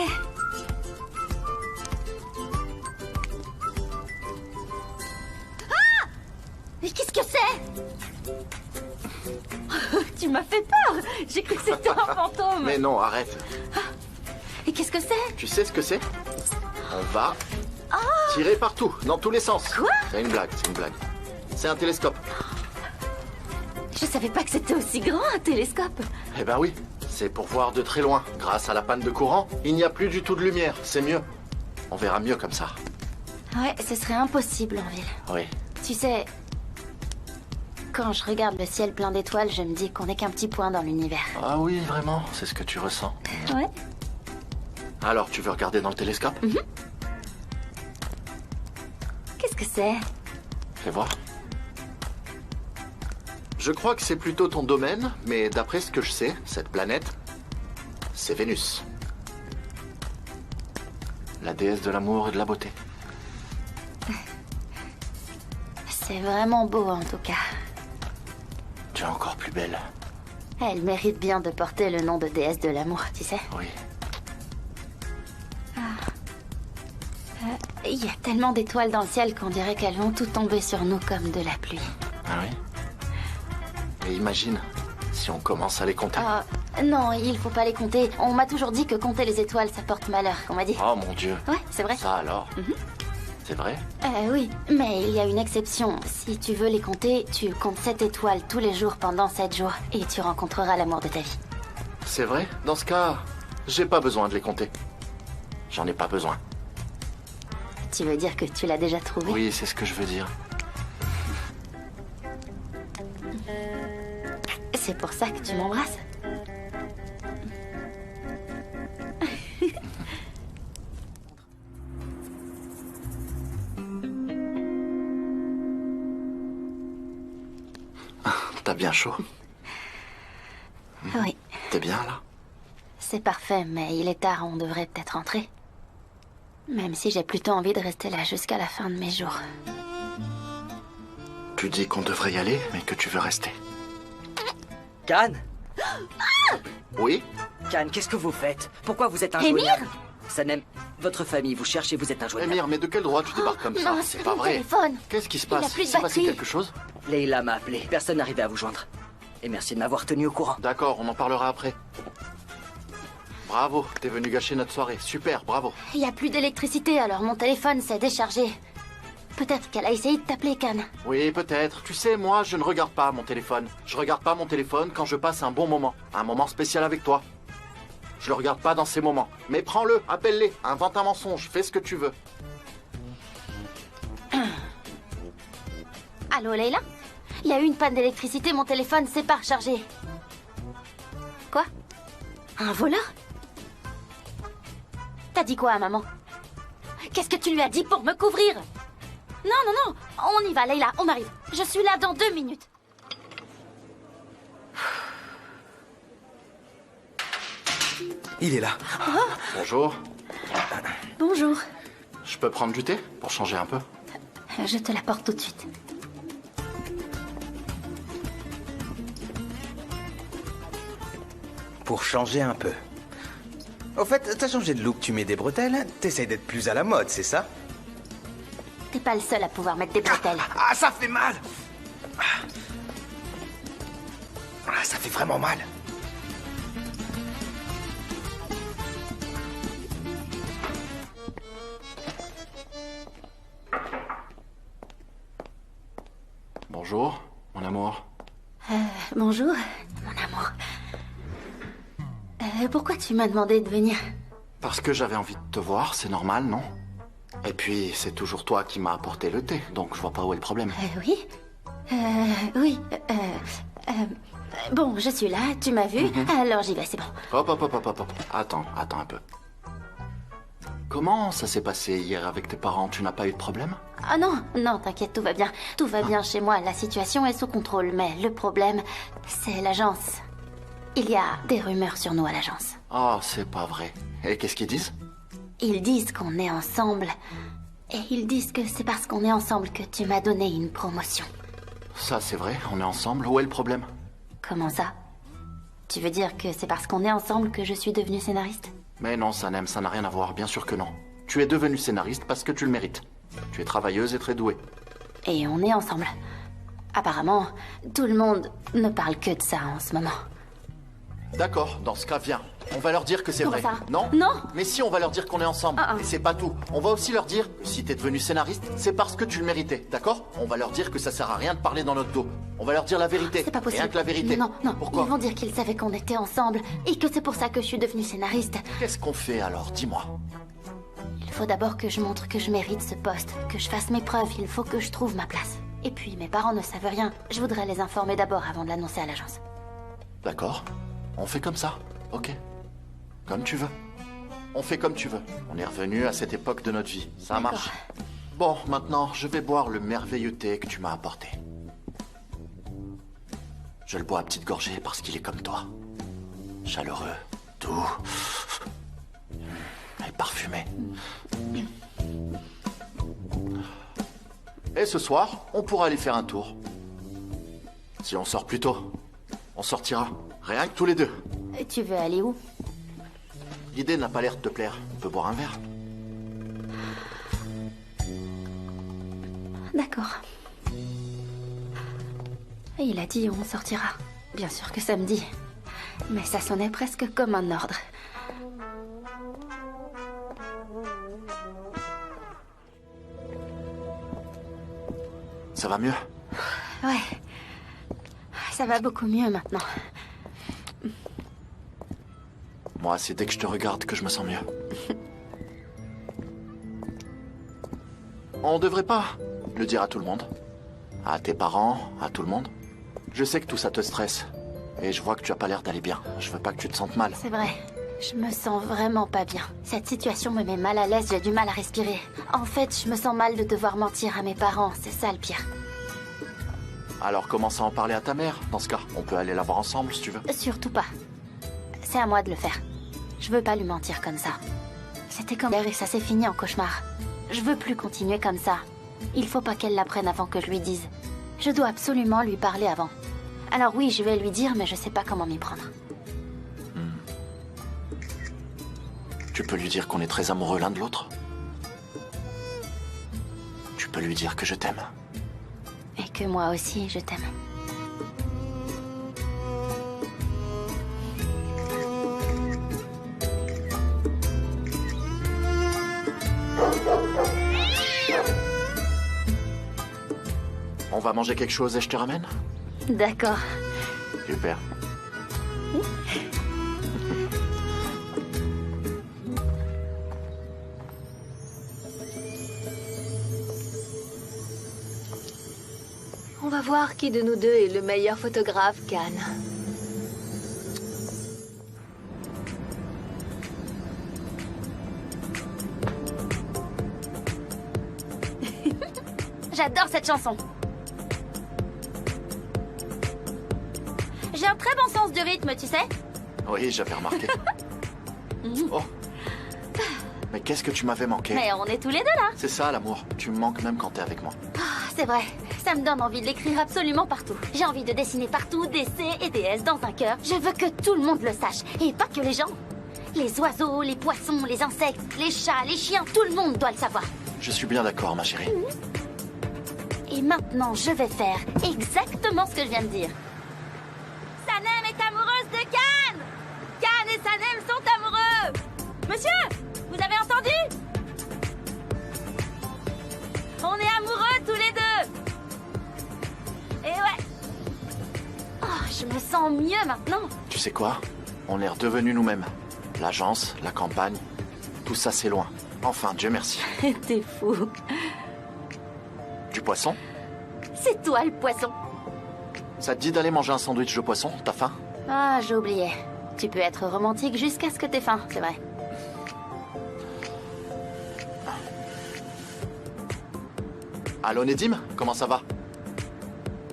Ah! Mais qu'est-ce que c'est? Tu m'as fait peur. J'ai cru que c'était un fantôme. Mais non, arrête. Et qu'est-ce que c'est? Tu sais ce que c'est? On va tirer partout, dans tous les sens. Quoi? C'est une blague, c'est une blague. C'est un télescope. Je savais pas que c'était aussi grand, un télescope. Eh ben oui, c'est pour voir de très loin. Grâce à la panne de courant, il n'y a plus du tout de lumière. C'est mieux. On verra mieux comme ça. Ouais, ce serait impossible en ville. Oui. Tu sais, quand je regarde le ciel plein d'étoiles, je me dis qu'on n'est qu'un petit point dans l'univers. Ah oui, vraiment? C'est ce que tu ressens? Ouais. Alors, tu veux regarder dans le télescope? Qu'est-ce que c'est? Fais voir. Je crois que c'est plutôt ton domaine, mais d'après ce que je sais, cette planète, c'est Vénus. La déesse de l'amour et de la beauté. C'est vraiment beau en tout cas. Tu es encore plus belle. Elle mérite bien de porter le nom de déesse de l'amour, tu sais. Oui. Il y a tellement d'étoiles dans le ciel qu'on dirait qu'elles vont tout tomber sur nous comme de la pluie. Ah oui? Et imagine, si on commence à les compter. Ah, non, il faut pas les compter. On m'a toujours dit que compter les étoiles, ça porte malheur, qu'on m'a dit. Oh mon Dieu. Ouais, c'est vrai. Ça alors? C'est vrai? Oui, mais il y a une exception. Si tu veux les compter, tu comptes 7 étoiles tous les jours pendant 7 jours et tu rencontreras l'amour de ta vie. C'est vrai? Dans ce cas, j'ai pas besoin de les compter. J'en ai pas besoin. Tu veux dire que tu l'as déjà trouvé? Oui, c'est ce que je veux dire. C'est pour ça que tu m'embrasses? T'as bien chaud? Oui. T'es bien là? C'est parfait, mais il est tard, on devrait peut-être rentrer. Même si j'ai plutôt envie de rester là jusqu'à la fin de mes jours. Tu dis qu'on devrait y aller, mais que tu veux rester. Khan? Oui? Khan, qu'est-ce que vous faites? Pourquoi vous êtes Émir? injoignable? Sanem, votre famille vous cherche et vous êtes injoignable. Émir, mais de quel droit tu débarques comme ça? Non, C'est c'est pas mon vrai. téléphone. Qu'est-ce qui se Il a passe? plus de Il s'est passé batterie. quelque chose? Leila m'a appelé. Personne n'arrivait à vous joindre. Et merci de m'avoir tenu au courant. D'accord, on en parlera après. Bravo, t'es venu gâcher notre soirée. Super, bravo. Il n'y a plus d'électricité, alors mon téléphone s'est déchargé. Peut-être qu'elle a essayé de t'appeler, Khan. Oui, peut-être. Tu sais, moi, je ne regarde pas mon téléphone. Je regarde pas mon téléphone quand je passe un bon moment. Un moment spécial avec toi. Je le regarde pas dans ces moments. Mais prends-le, appelle-les, invente un mensonge, fais ce que tu veux. Allô, Leila? Il y a eu une panne d'électricité, mon téléphone s'est pas rechargé. Quoi? Un voleur? T'as dit quoi à maman? Qu'est-ce que tu lui as dit pour me couvrir? Non, non, non, on y va, Leila, on arrive. Je suis là dans 2 minutes. Il est là. Bonjour. Bonjour. Je peux prendre du thé pour changer un peu? Je te l'apporte tout de suite. Pour changer un peu. Au fait, t'as changé de look, tu mets des bretelles. T'essayes d'être plus à la mode, c'est ça? T'es pas le seul à pouvoir mettre des bretelles. Ah, ça fait mal! Ah, ça fait vraiment mal. Bonjour, mon amour. Bonjour, mon amour. Pourquoi tu m'as demandé de venir? Parce que j'avais envie de te voir, c'est normal, non? Et puis, c'est toujours toi qui m'as apporté le thé, donc je vois pas où est le problème. Oui. Oui. Bon, je suis là, tu m'as vu, alors j'y vais, c'est bon. Hop. Attends un peu. Comment ça s'est passé hier avec tes parents? Tu n'as pas eu de problème? Ah non, t'inquiète, tout va bien. Tout va bien chez moi, la situation est sous contrôle, mais le problème, c'est l'agence. Il y a des rumeurs sur nous à l'agence. Oh, c'est pas vrai. Et qu'est-ce qu'ils disent? Ils disent qu'on est ensemble. Et ils disent que c'est parce qu'on est ensemble que tu m'as donné une promotion. Ça, c'est vrai, on est ensemble. Où est le problème? Comment ça? Tu veux dire que c'est parce qu'on est ensemble que je suis devenue scénariste? Mais non, Sanem, ça n'a rien à voir, bien sûr que non. Tu es devenue scénariste parce que tu le mérites. Tu es travailleuse et très douée. Et on est ensemble. Apparemment, tout le monde ne parle que de ça en ce moment. D'accord, dans ce cas, viens. On va leur dire que c'est vrai. Ça? Non? Non. Mais si, on va leur dire qu'on est ensemble. Et c'est pas tout. On va aussi leur dire que si t'es devenue scénariste, c'est parce que tu le méritais, d'accord? On va leur dire que ça sert à rien de parler dans notre dos. On va leur dire la vérité. C'est pas possible. Rien que la vérité. Non. Pourquoi? Ils vont dire qu'ils savaient qu'on était ensemble et que c'est pour ça que je suis devenue scénariste. Qu'est-ce qu'on fait alors? Dis-moi. Il faut d'abord que je montre que je mérite ce poste, que je fasse mes preuves, il faut que je trouve ma place. Et puis, mes parents ne savent rien. Je voudrais les informer d'abord avant de l'annoncer à l'agence. D'accord. On fait comme ça. Ok. Comme tu veux. On fait comme tu veux. On est revenu à cette époque de notre vie. Ça marche. Bon, maintenant, je vais boire le merveilleux thé que tu m'as apporté. Je le bois à petite gorgée parce qu'il est comme toi. Chaleureux, doux et parfumé. Et ce soir, on pourra aller faire un tour. Si on sort plus tôt, on sortira. Rien que tous les deux. Et tu veux aller où? L'idée n'a pas l'air de te plaire. On peut boire un verre. D'accord. Il a dit on sortira. Bien sûr que samedi. Mais ça sonnait presque comme un ordre. Ça va mieux? Ouais. Ça va beaucoup mieux maintenant. Moi, c'est dès que je te regarde que je me sens mieux. On devrait pas le dire à tout le monde. À tes parents, à tout le monde. Je sais que tout ça te stresse. Et je vois que tu as pas l'air d'aller bien. Je veux pas que tu te sentes mal. C'est vrai. Je me sens vraiment pas bien. Cette situation me met mal à l'aise, j'ai du mal à respirer. En fait, je me sens mal de devoir mentir à mes parents, c'est ça le pire. Alors commence à en parler à ta mère. Dans ce cas, on peut aller la voir ensemble si tu veux. Surtout pas. C'est à moi de le faire. Je veux pas lui mentir comme ça. C'était comme hier et ça s'est fini en cauchemar. Je veux plus continuer comme ça. Il faut pas qu'elle l'apprenne avant que je lui dise. Je dois absolument lui parler avant. Alors oui, je vais lui dire, mais je sais pas comment m'y prendre. Tu peux lui dire qu'on est très amoureux l'un de l'autre. Tu peux lui dire que je t'aime. Et que moi aussi, je t'aime. On va manger quelque chose et je te ramène? D'accord. Super. On va voir qui de nous deux est le meilleur photographe, Khan. J'adore cette chanson. J'ai un très bon sens du rythme, tu sais. Oui, j'avais remarqué. Oh. Mais qu'est-ce que tu m'avais manqué? Mais on est tous les deux là. C'est ça l'amour. Tu me manques même quand t'es avec moi. C'est vrai. Ça me donne envie de l'écrire absolument partout. J'ai envie de dessiner partout des C et des S dans un cœur. Je veux que tout le monde le sache. Et pas que les gens. Les oiseaux, les poissons, les insectes, les chats, les chiens, tout le monde doit le savoir. Je suis bien d'accord, ma chérie. Et maintenant, je vais faire exactement ce que je viens de dire. Sanem est amoureuse de Khan! Khan et Sanem sont amoureux! Monsieur! Vous avez entendu? On est amoureux tous les deux! Je me sens mieux maintenant. Tu sais quoi? On est redevenus nous-mêmes. L'agence, la campagne, tout ça c'est loin. Enfin, Dieu merci. T'es fou. Du poisson? C'est toi le poisson. Ça te dit d'aller manger un sandwich de poisson? T'as faim? Ah, j'ai oublié. Tu peux être romantique jusqu'à ce que t'aies faim, c'est vrai. Allô Nedim, comment ça va?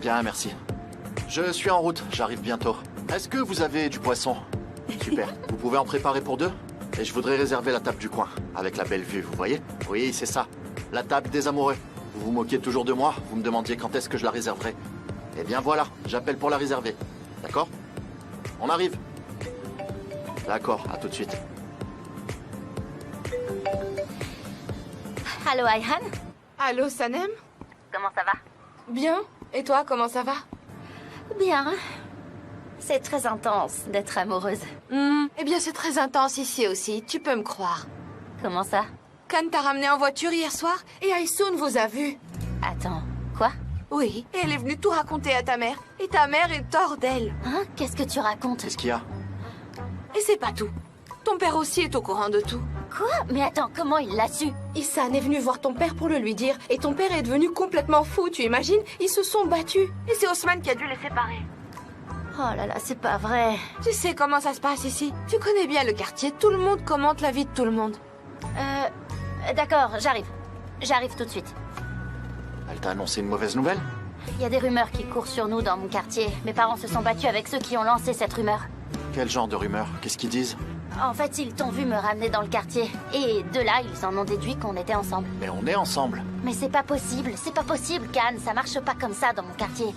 Bien, merci. Je suis en route, j'arrive bientôt. Est-ce que vous avez du poisson? Super. Vous pouvez en préparer pour deux? Et je voudrais réserver la table du coin, avec la belle vue, vous voyez? Oui, c'est ça. La table des amoureux. Vous vous moquiez toujours de moi, vous me demandiez quand est-ce que je la réserverai. Eh bien voilà, j'appelle pour la réserver. D'accord? On arrive. D'accord, à tout de suite. Allô, Ayhan? Allô, Sanem? Comment ça va? Bien. Et toi, comment ça va? Bien. C'est très intense d'être amoureuse. Eh bien, c'est très intense ici aussi, tu peux me croire. Comment ça? Khan t'a ramené en voiture hier soir et Aysoun vous a vu. Attends, quoi? Oui, et elle est venue tout raconter à ta mère. Et ta mère est hors d'elle. Hein? Qu'est-ce que tu racontes? Qu'est-ce qu'il y a? Et c'est pas tout. Ton père aussi est au courant de tout. Quoi? Mais attends, comment il l'a su? Issan est venu voir ton père pour le lui dire. Et ton père est devenu complètement fou, tu imagines? Ils se sont battus. Et c'est Osman qui a dû les séparer. Oh là là, c'est pas vrai. Tu sais comment ça se passe ici? Tu connais bien le quartier, tout le monde commente la vie de tout le monde. D'accord, j'arrive. J'arrive tout de suite. Elle t'a annoncé une mauvaise nouvelle? Il y a des rumeurs qui courent sur nous dans mon quartier. Mes parents se sont battus avec ceux qui ont lancé cette rumeur. Quel genre de rumeur? Qu'est-ce qu'ils disent? En fait, ils t'ont vu me ramener dans le quartier. Et de là, ils en ont déduit qu'on était ensemble. Mais on est ensemble. Mais c'est pas possible, Khan. Ça marche pas comme ça dans mon quartier.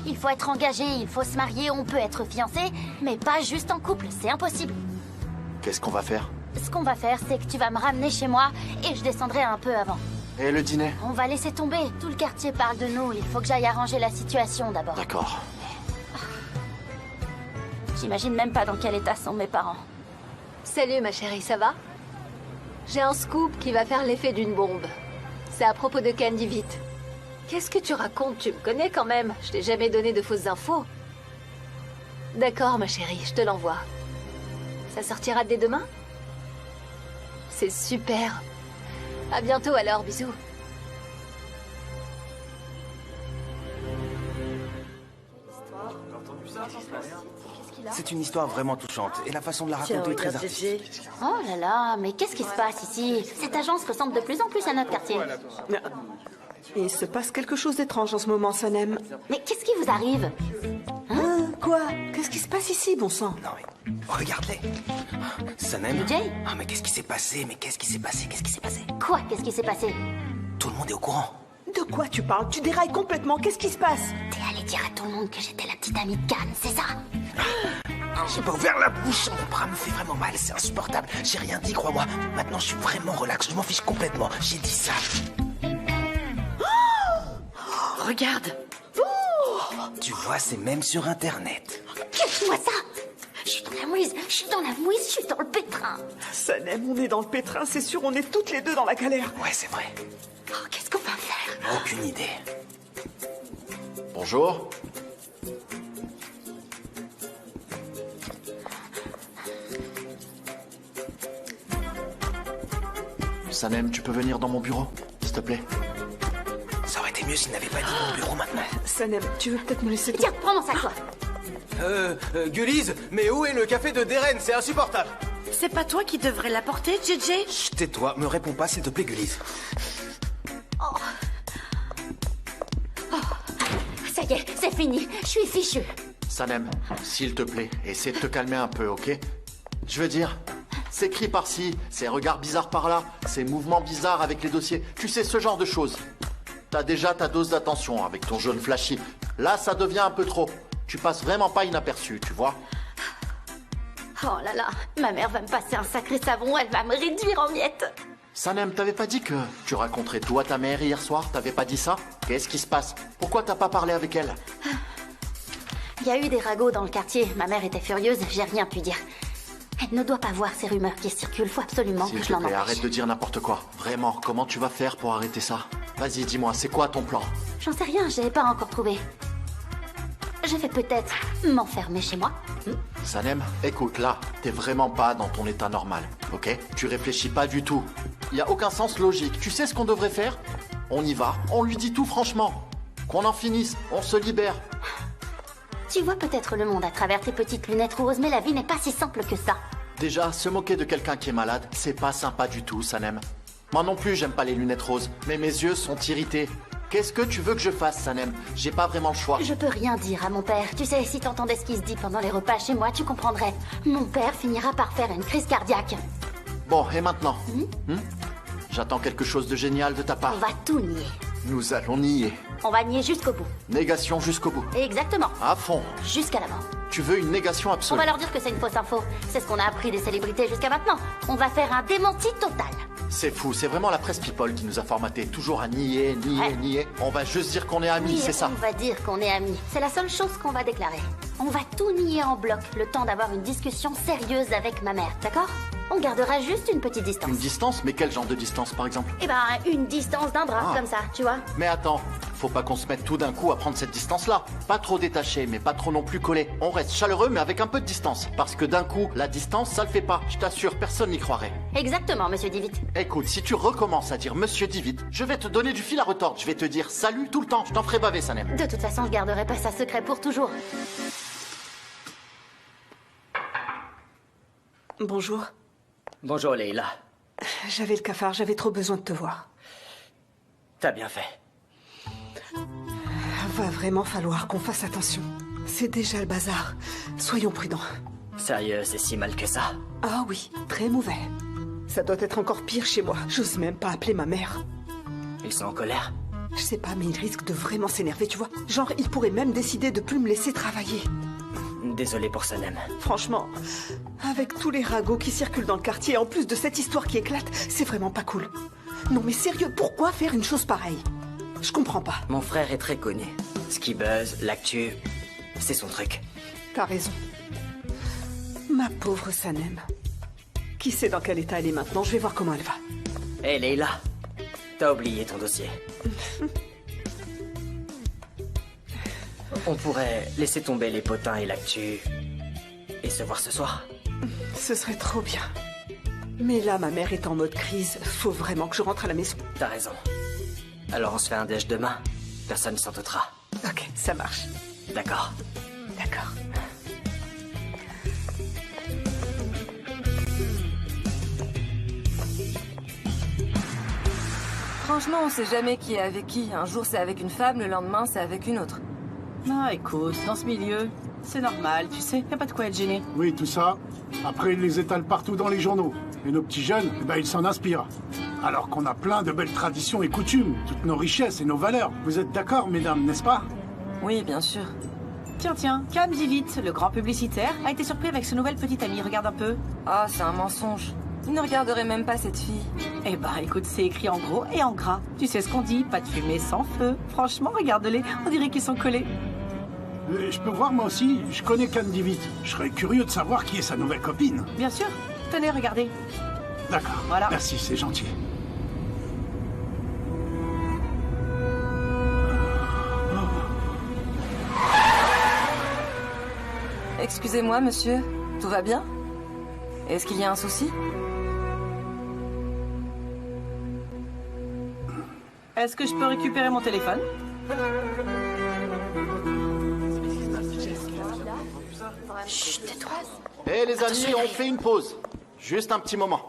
Il faut être engagé, il faut se marier, on peut être fiancé, mais pas juste en couple, c'est impossible. Qu'est-ce qu'on va faire? Ce qu'on va faire, c'est que tu vas me ramener chez moi et je descendrai un peu avant. Et le dîner? On va laisser tomber, tout le quartier parle de nous, il faut que j'aille arranger la situation d'abord. D'accord. J'imagine même pas dans quel état sont mes parents. Salut ma chérie, ça va? J'ai un scoop qui va faire l'effet d'une bombe. C'est à propos de Candy Vite. Qu'est-ce que tu racontes? Tu me connais quand même. Je t'ai jamais donné de fausses infos. D'accord ma chérie, je te l'envoie. Ça sortira dès demain? C'est super. À bientôt alors, bisous. C'est une histoire vraiment touchante et la façon de la raconter est très artistique. Oh là là, mais qu'est-ce qui se passe ici? Cette agence ressemble de plus en plus à notre quartier. Et il se passe quelque chose d'étrange en ce moment, Sanem. Mais qu'est-ce qui vous arrive? Quoi? Qu'est-ce qui se passe ici, bon sang? Non mais, regarde-les. Sanem? Jay? Ah mais qu'est-ce qui s'est passé? Qu'est-ce qui s'est passé? Quoi? Qu'est-ce qui s'est passé? Tout le monde est au courant. De quoi tu parles? Tu dérailles complètement, qu'est-ce qui se passe? T'es allé dire à tout le monde que j'étais la petite amie de Khan, c'est ça? J'ai pas ouvert la bouche, mon bras me fait vraiment mal, c'est insupportable. J'ai rien dit, crois-moi. Maintenant, je suis vraiment relax, je m'en fiche complètement. J'ai dit ça. Regarde. Tu vois, c'est même sur Internet. Cache-moi ça! Je suis dans la mouise, je suis dans le pétrin. Sanem, on est dans le pétrin, c'est sûr, on est toutes les deux dans la galère. Ouais, c'est vrai. Oh, qu'est-ce qu'on va faire? Aucune idée. Bonjour. Sanem, tu peux venir dans mon bureau, s'il te plaît? Ça aurait été mieux s'il n'avait pas dit mon bureau maintenant. Sanem, tu veux peut-être me laisser... Tiens, prends mon sac, toi. Gulliz, mais où est le café de Deren? C'est insupportable. C'est pas toi qui devrais l'apporter, JJ? Chut, tais-toi, me réponds pas s'il te plaît, Gulliz. Ça y est, c'est fini, je suis fichue. Sanem, s'il te plaît, essaie de te calmer un peu, ok? Je veux dire, ces cris par-ci, ces regards bizarres par-là, ces mouvements bizarres avec les dossiers, tu sais, ce genre de choses. T'as déjà ta dose d'attention avec ton jaune flashy. Là, ça devient un peu trop. Tu passes vraiment pas inaperçu, tu vois? Oh là là, ma mère va me passer un sacré savon, elle va me réduire en miettes. Sanem, t'avais pas dit que tu raconterais tout à ta mère hier soir? T'avais pas dit ça? Qu'est-ce qui se passe? Pourquoi t'as pas parlé avec elle? Il y a eu des ragots dans le quartier, ma mère était furieuse, j'ai rien pu dire. Elle ne doit pas voir ces rumeurs qui circulent, faut absolument que je l'en empêche. Arrête de dire n'importe quoi. Vraiment, comment tu vas faire pour arrêter ça? Vas-y, dis-moi, c'est quoi ton plan? J'en sais rien, j'ai pas encore trouvé. je vais peut-être m'enfermer chez moi. Sanem, écoute, là, t'es vraiment pas dans ton état normal, ok? Tu réfléchis pas du tout. Y a aucun sens logique. Tu sais ce qu'on devrait faire? On y va, on lui dit tout franchement. Qu'on en finisse, on se libère. Tu vois peut-être le monde à travers tes petites lunettes roses, mais la vie n'est pas si simple que ça. Déjà, se moquer de quelqu'un qui est malade, c'est pas sympa du tout, Sanem. Moi non plus, j'aime pas les lunettes roses, mais mes yeux sont irrités. Qu'est-ce que tu veux que je fasse, Sanem? J'ai pas vraiment le choix. Je peux rien dire à mon père. Tu sais, si t'entendais ce qui se dit pendant les repas chez moi, tu comprendrais. Mon père finira par faire une crise cardiaque. Bon, et maintenant? J'attends quelque chose de génial de ta part. On va tout nier. Nous allons nier. On va nier jusqu'au bout. Négation jusqu'au bout. Exactement. À fond. Jusqu'à la mort. Tu veux une négation On absolue? va leur dire que c'est une fausse info. C'est ce qu'on a appris des célébrités jusqu'à maintenant. On va faire un démenti total. C'est fou, c'est vraiment la presse people qui nous a formaté. Toujours à nier, nier. On va juste dire qu'on est amis, Oui, c'est ça. on va dire qu'on est amis. C'est la seule chose qu'on va déclarer. On va tout nier en bloc, le temps d'avoir une discussion sérieuse avec ma mère, d'accord? On gardera juste une petite distance. Une distance? Mais quel genre de distance, par exemple? Eh ben, une distance d'un bras, comme ça, tu vois? Mais attends, faut pas qu'on se mette tout d'un coup à prendre cette distance-là. Pas trop détaché, mais pas trop non plus collé. On reste chaleureux, mais avec un peu de distance. Parce que d'un coup, la distance, ça le fait pas. Je t'assure, personne n'y croirait. Exactement, monsieur Divitt. Écoute, si tu recommences à dire Monsieur Divitt, je vais te donner du fil à retordre. Je vais te dire salut tout le temps. Je t'en ferai baver, Sanem. De toute façon, je garderai pas ça secret pour toujours. Bonjour. Bonjour, Leila. J'avais le cafard, j'avais trop besoin de te voir. T'as bien fait. Va vraiment falloir qu'on fasse attention. C'est déjà le bazar. Soyons prudents. Sérieux, c'est si mal que ça? Ah oui, très mauvais. Ça doit être encore pire chez moi. J'ose même pas appeler ma mère. Ils sont en colère? Je sais pas, mais ils risquent de vraiment s'énerver, tu vois. Genre, ils pourraient même décider de plus me laisser travailler. Désolé pour Sanem. Franchement, avec tous les ragots qui circulent dans le quartier, en plus de cette histoire qui éclate, c'est vraiment pas cool. Non mais sérieux, pourquoi faire une chose pareille? Je comprends pas. Mon frère est très connu. Ce qui buzz, l'actu, c'est son truc. T'as raison. Ma pauvre Sanem. Qui sait dans quel état elle est maintenant? Je vais voir comment elle va. Hé, Leila, t'as oublié ton dossier. On pourrait laisser tomber les potins et l'actu et se voir ce soir. Ce serait trop bien. Mais là, ma mère est en mode crise. Faut vraiment que je rentre à la maison. T'as raison. Alors on se fait un déj demain. Personne ne s'en doutera. Ok, ça marche. D'accord. D'accord. Franchement, on sait jamais qui est avec qui. Un jour c'est avec une femme, le lendemain c'est avec une autre. Ah, écoute, dans ce milieu, c'est normal, tu sais, y a pas de quoi être gêné. Oui, tout ça. Après, ils les étalent partout dans les journaux. Et nos petits jeunes, ils s'en inspirent. Alors qu'on a plein de belles traditions et coutumes, toutes nos richesses et nos valeurs. Vous êtes d'accord, mesdames, n'est-ce pas? Oui, bien sûr. Tiens, Cam Divitt, le grand publicitaire, a été surpris avec ce nouvel petit ami. Regarde un peu. Ah, c'est un mensonge. Il ne regarderait même pas cette fille. Eh ben, écoute, c'est écrit en gros et en gras. Tu sais ce qu'on dit, pas de fumée sans feu. Franchement, regarde-les, on dirait qu'ils sont collés. Je peux voir moi aussi, je connais Cam Divitt. Je serais curieux de savoir qui est sa nouvelle copine. Bien sûr. Tenez, regardez. D'accord, voilà. Merci, c'est gentil. Excusez-moi, monsieur. Tout va bien? Est-ce qu'il y a un souci? Est-ce que je peux récupérer mon téléphone? Chut, tais-toi. Hé les amis, on fait une pause. Juste un petit moment.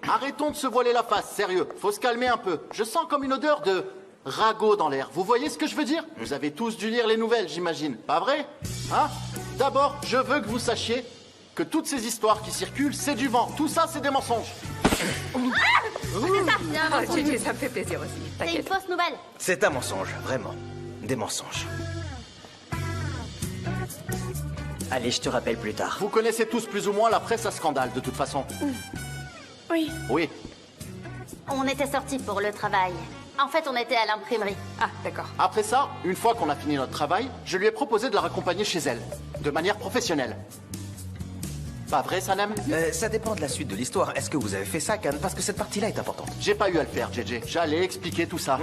Arrêtons de se voiler la face, sérieux. Faut se calmer un peu. Je sens comme une odeur de ragot dans l'air. Vous voyez ce que je veux dire? Vous avez tous dû lire les nouvelles, j'imagine. Pas vrai? Hein? D'abord, je veux que vous sachiez que toutes ces histoires qui circulent, c'est du vent. Tout ça, c'est des mensonges. C'est ça, c'est un Oh, mensonge. Gigi, ça me fait plaisir aussi. C'est une T'inquiète. fausse nouvelle. C'est un mensonge, vraiment. Des mensonges. Allez, je te rappelle plus tard. Vous connaissez tous plus ou moins la presse à scandale, de toute façon. Oui. Oui. On était sortis pour le travail. En fait, on était à l'imprimerie. Ah, d'accord. Après ça, une fois qu'on a fini notre travail, je lui ai proposé de la raccompagner chez elle. De manière professionnelle. Pas vrai, Sanem? Ça dépend de la suite de l'histoire. Est-ce que vous avez fait ça, Can? Parce que cette partie-là est importante. J'ai pas eu à le faire, JJ. J'allais expliquer tout ça.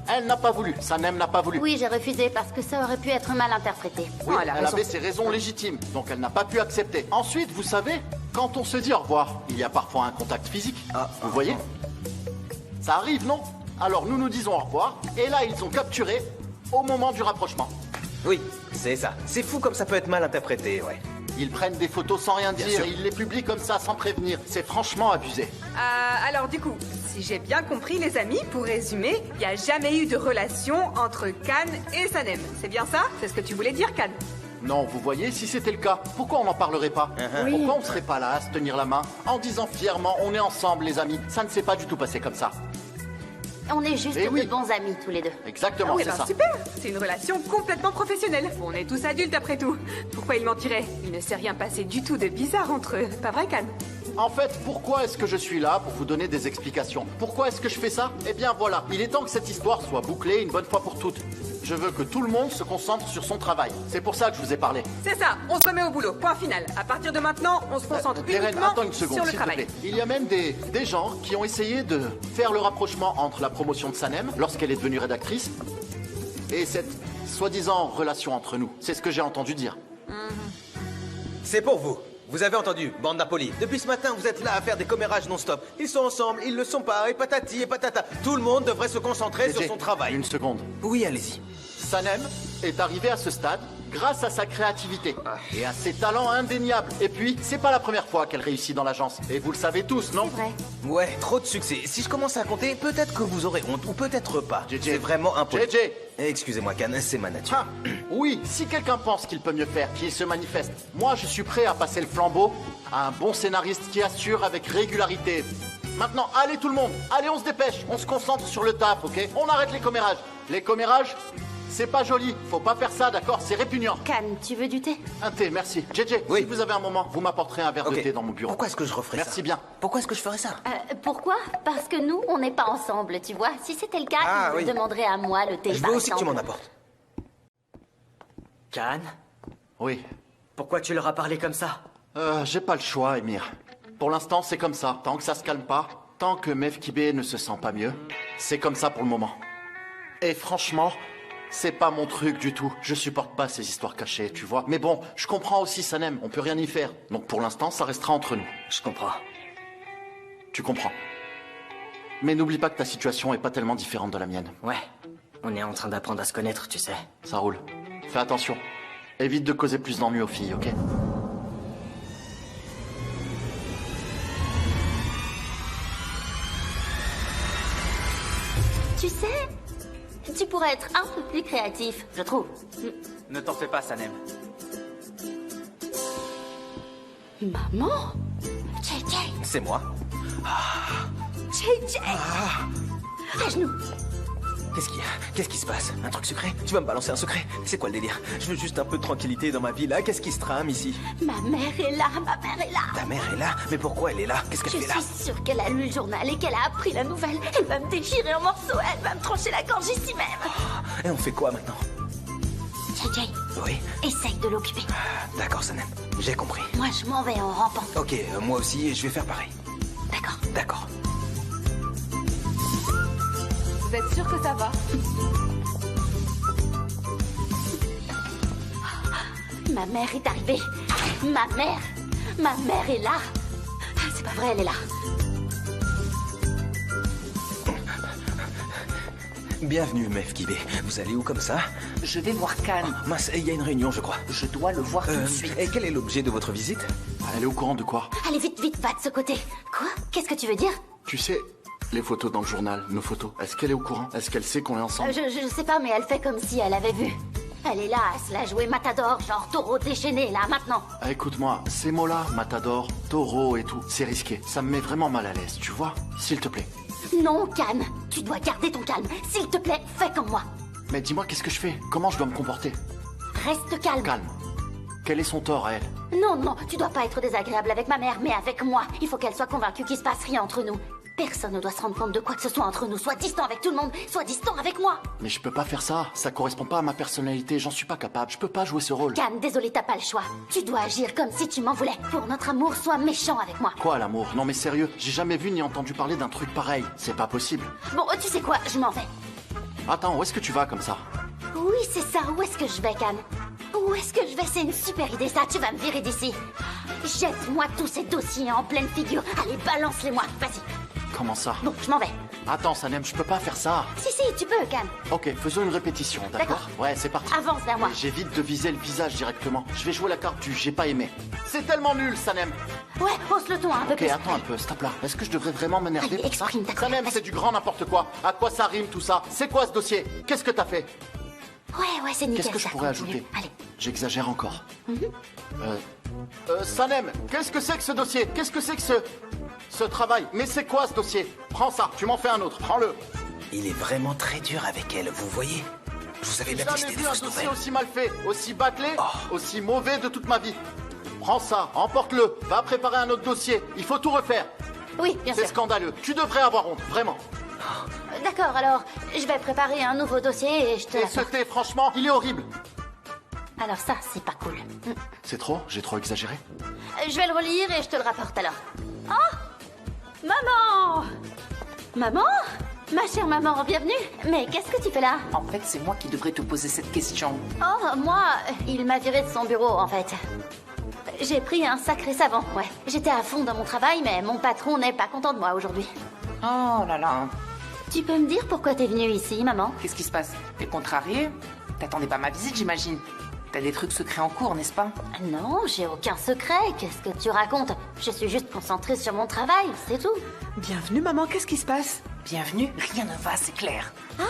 Elle n'a pas voulu, Sanem n'a pas voulu. Oui, j'ai refusé parce que ça aurait pu être mal interprété. Oui, elle avait ses raisons légitimes, donc elle n'a pas pu accepter. Ensuite, vous savez, quand on se dit au revoir, il y a parfois un contact physique. Vous voyez? Ça arrive, non? Alors nous nous disons au revoir, et là ils ont capturé au moment du rapprochement. Oui, c'est ça. C'est fou comme ça peut être mal interprété, ouais. Ils prennent des photos sans rien dire, ils les publient comme ça sans prévenir. C'est franchement abusé. Alors du coup, si j'ai bien compris les amis, pour résumer, il n'y a jamais eu de relation entre Khan et Sanem. C'est bien ça? C'est ce que tu voulais dire, Khan? Non, vous voyez, si c'était le cas, pourquoi on n'en parlerait pas? Oui. Pourquoi on ne serait pas là à se tenir la main en disant fièrement on est ensemble les amis? Ça ne s'est pas du tout passé comme ça. On est juste Eh oui. de bons amis tous les deux. Exactement, oui, c'est ça. super. C'est une relation complètement professionnelle. On est tous adultes après tout. Pourquoi il mentirait? Il ne s'est rien passé du tout de bizarre entre eux. Pas vrai, Khan? En fait, pourquoi est-ce que je suis là pour vous donner des explications? Pourquoi est-ce que je fais ça? Eh bien voilà, il est temps que cette histoire soit bouclée une bonne fois pour toutes. Je veux que tout le monde se concentre sur son travail. C'est pour ça que je vous ai parlé. C'est ça, on se remet au boulot. Point final. À partir de maintenant, on se concentre Keren, uniquement attends une seconde, sur le s'il te travail. plaît. Il y a même des gens qui ont essayé de faire le rapprochement entre la promotion de Sanem, lorsqu'elle est devenue rédactrice, et cette soi-disant relation entre nous. C'est ce que j'ai entendu dire. C'est pour vous. Vous avez entendu, bande d'impolis. Depuis ce matin, vous êtes là à faire des commérages non-stop. Ils sont ensemble, ils le sont pas, et patati et patata. Tout le monde devrait se concentrer sur son travail. Une seconde. Oui, allez-y. Sanem est arrivé à ce stade grâce à sa créativité et à ses talents indéniables. Et puis, c'est pas la première fois qu'elle réussit dans l'agence. Et vous le savez tous, non? C'est vrai. Ouais, trop de succès. Si je commence à compter, peut-être que vous aurez honte, ou peut-être pas. C'est vraiment impoli. JJ. Excusez-moi, Khan, c'est ma nature. Oui, si quelqu'un pense qu'il peut mieux faire, qu'il se manifeste. Moi, je suis prêt à passer le flambeau à un bon scénariste qui assure avec régularité. Maintenant, allez tout le monde, allez, on se dépêche, on se concentre sur le taf, ok? On arrête les commérages. Les commérages, c'est pas joli, faut pas faire ça, d'accord? C'est répugnant. Khan, tu veux du thé? Un thé, merci. JJ, si vous avez un moment, vous m'apporterez un verre de thé dans mon bureau. Pourquoi est-ce que je referais ça? Merci bien. Pourquoi est-ce que je ferais ça? Pourquoi? Parce que nous, on n'est pas ensemble, tu vois. Si c'était le cas, Ah, tu me oui. demanderais à moi le thé. Je par veux aussi que tu exemple. m'en apportes. Khan? Oui. Pourquoi tu leur as parlé comme ça? J'ai pas le choix, Emir. Pour l'instant, c'est comme ça. Tant que ça se calme pas, tant que Mev Kibé ne se sent pas mieux, c'est comme ça pour le moment. Et franchement, c'est pas mon truc du tout. Je supporte pas ces histoires cachées, tu vois. Mais bon, je comprends aussi Sanem, on peut rien y faire. Donc pour l'instant, ça restera entre nous. Je comprends. Tu comprends. Mais n'oublie pas que ta situation est pas tellement différente de la mienne. Ouais, on est en train d'apprendre à se connaître, tu sais. Ça roule. Fais attention. Évite de causer plus d'ennuis aux filles, ok? Tu sais, tu pourrais être un peu plus créatif, je trouve. Ne t'en fais pas, Sanem. Maman? JJ? C'est moi. JJ? À genoux. Qu'est-ce qui se passe? Un truc secret? Tu vas me balancer un secret? C'est quoi le délire? Je veux juste un peu de tranquillité dans ma vie là. Qu'est-ce qui se trame ici? Ma mère est là, ma mère est là. Ta mère est là? Mais pourquoi elle est là? Qu'est-ce qu'elle Je fait là? suis sûre qu'elle a lu le journal et qu'elle a appris la nouvelle. Elle va me déchirer en morceaux, elle va me trancher la gorge ici même. Et on fait quoi maintenant? JJ, Oui? essaye de l'occuper. D'accord, Sanem. J'ai compris. Moi, je m'en vais en rampant. Ok, moi aussi, je vais faire pareil. D'accord. D'accord. Vous êtes sûr que ça va? Ma mère est arrivée. Ma mère est là. C'est pas vrai, elle est là. Bienvenue, Mev Kibé. Vous allez où comme ça? Je vais voir Khan. Mince, il y a une réunion, je crois. Je dois le voir tout de suite. Et quel est l'objet de votre visite? Elle est au courant de quoi? Allez, vite, vite, va de ce côté. Quoi? Qu'est-ce que tu veux dire? Tu sais, les photos dans le journal, nos photos, est-ce qu'elle est au courant? Est-ce qu'elle sait qu'on est ensemble? Je sais pas, mais elle fait comme si elle avait vu. Elle est là à se la jouer matador, genre taureau déchaîné, là, maintenant. Ah, écoute-moi, ces mots-là, matador, taureau et tout, c'est risqué. Ça me met vraiment mal à l'aise, tu vois? S'il te plaît. Non, Khan, tu dois garder ton calme. S'il te plaît, fais comme moi. Mais dis-moi, qu'est-ce que je fais? Comment je dois me comporter? Reste calme. Calme. Quel est son tort à elle? Non, non, tu dois pas être désagréable avec ma mère, mais avec moi. Il faut qu'elle soit convaincue qu'il se passe rien entre nous. Personne ne doit se rendre compte de quoi que ce soit entre nous. Sois distant avec tout le monde, sois distant avec moi. Mais je peux pas faire ça. Ça correspond pas à ma personnalité. J'en suis pas capable. Je peux pas jouer ce rôle. Khan, désolé, t'as pas le choix. Tu dois agir comme si tu m'en voulais. Pour notre amour, sois méchant avec moi. Quoi, l'amour? Non mais sérieux, j'ai jamais vu ni entendu parler d'un truc pareil. C'est pas possible. Bon, tu sais quoi, je m'en vais. Attends, où est-ce que tu vas comme ça? Oui, c'est ça. Où est-ce que je vais, Can? Où est-ce que je vais? C'est une super idée, ça. Tu vas me virer d'ici. Jette-moi tous ces dossiers en pleine figure. Allez, balance-les-moi. Vas-y. Comment ça? Bon, je m'en vais. Attends, Sanem, je peux pas faire ça. Si, tu peux, Can. Ok, faisons une répétition, d'accord? Ouais, c'est parti. Avance vers moi. J'évite de viser le visage directement. Je vais jouer la carte du j'ai pas aimé. C'est tellement nul, Sanem. Ouais, hausse le ton un peu plus. Ok, attends un peu, stop là. Est-ce que je devrais vraiment m'énerver Allez, pour ça? exprime ta colère, Sanem, vas-y. c'est du grand n'importe quoi. À quoi ça rime tout ça? C'est quoi ce dossier? Qu'est-ce que t'as fait? Ouais, c'est nickel. Qu'est-ce que je ça, pourrais continue. ajouter? Allez. J'exagère encore. Sanem, qu'est-ce que c'est que ce dossier? Qu'est-ce que c'est que ce travail? Mais c'est quoi ce dossier? Prends ça, tu m'en fais un autre, prends-le. Il est vraiment très dur avec elle, vous voyez? Je vous avais J'ai même jamais listé vu des un fausses dossier nouvelles. aussi mal fait, aussi bâclé, aussi mauvais de toute ma vie. Prends ça, emporte-le, va préparer un autre dossier. Il faut tout refaire. Oui, bien sûr. C'est scandaleux. Tu devrais avoir honte, vraiment. D'accord, alors, je vais préparer un nouveau dossier et je te Et l'apporte. ce thé, franchement, il est horrible. Alors ça, c'est pas cool. C'est trop? J'ai trop exagéré? Je vais le relire et je te le rapporte alors. Oh! Maman! Maman? Ma chère maman, bienvenue. Mais qu'est-ce que tu fais là? En fait, c'est moi qui devrais te poser cette question. Oh, moi, il m'a viré de son bureau, en fait. J'ai pris un sacré savant, ouais. J'étais à fond dans mon travail, mais mon patron n'est pas content de moi aujourd'hui. Oh là là. Tu peux me dire pourquoi t'es venue ici, maman? Qu'est-ce qui se passe? T'es contrariée? T'attendais pas ma visite, j'imagine. T'as des trucs secrets en cours, n'est-ce pas? Non, j'ai aucun secret. Qu'est-ce que tu racontes? Je suis juste concentrée sur mon travail, c'est tout. Bienvenue, maman. Qu'est-ce qui se passe? Bienvenue, rien ne va, c'est clair. Ah,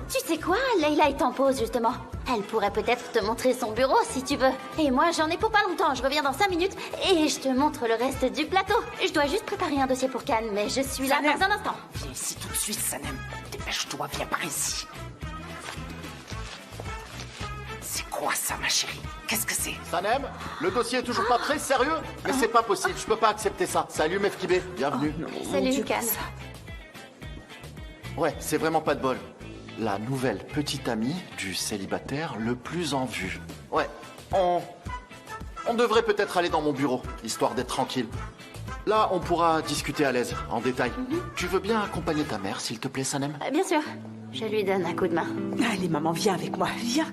tu sais quoi? Leila est en pause, justement. Elle pourrait peut-être te montrer son bureau, si tu veux. Et moi, j'en ai pour pas longtemps. Je reviens dans 5 minutes et je te montre le reste du plateau. Je dois juste préparer un dossier pour Cannes, mais je suis là Sanem. dans un instant. Viens ici tout de suite, Sanem. Dépêche-toi, viens par ici. C'est quoi ça, ma chérie? Qu'est-ce que c'est? Sanem, le dossier est toujours pas prêt, sérieux? Mais c'est pas possible, je peux pas accepter ça. Salut Mefkibé, bienvenue. Salut, Cannes. Ouais, c'est vraiment pas de bol. La nouvelle petite amie du célibataire le plus en vue. Ouais, on devrait peut-être aller dans mon bureau, histoire d'être tranquille. Là, on pourra discuter à l'aise, en détail. Tu veux bien accompagner ta mère, s'il te plaît, Sanem? Bien sûr. Je lui donne un coup de main. Allez, maman, viens avec moi, viens.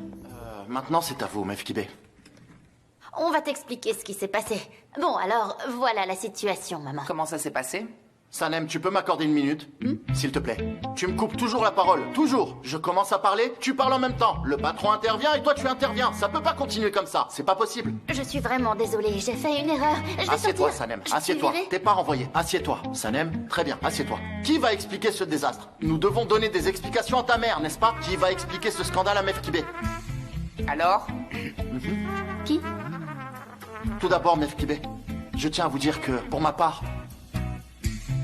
Maintenant, c'est à vous, Mefkibé. On va t'expliquer ce qui s'est passé. Bon, alors, voilà la situation, maman. Comment ça s'est passé? Sanem, tu peux m'accorder une minute? S'il te plaît. Tu me coupes toujours la parole, toujours. Je commence à parler, tu parles en même temps. Le patron intervient et toi tu interviens. Ça peut pas continuer comme ça, c'est pas possible. Je suis vraiment désolée, j'ai fait une erreur. Je vais Assieds-toi, sortir. Sanem, Je suis assieds-toi. virée. T'es pas renvoyé. Assieds-toi. Sanem, très bien, assieds-toi. Qui va expliquer ce désastre? Nous devons donner des explications à ta mère, n'est-ce pas? Qui va expliquer ce scandale à Mefkibé? Alors? Qui? Tout d'abord, Mefkibé, je tiens à vous dire que, pour ma part,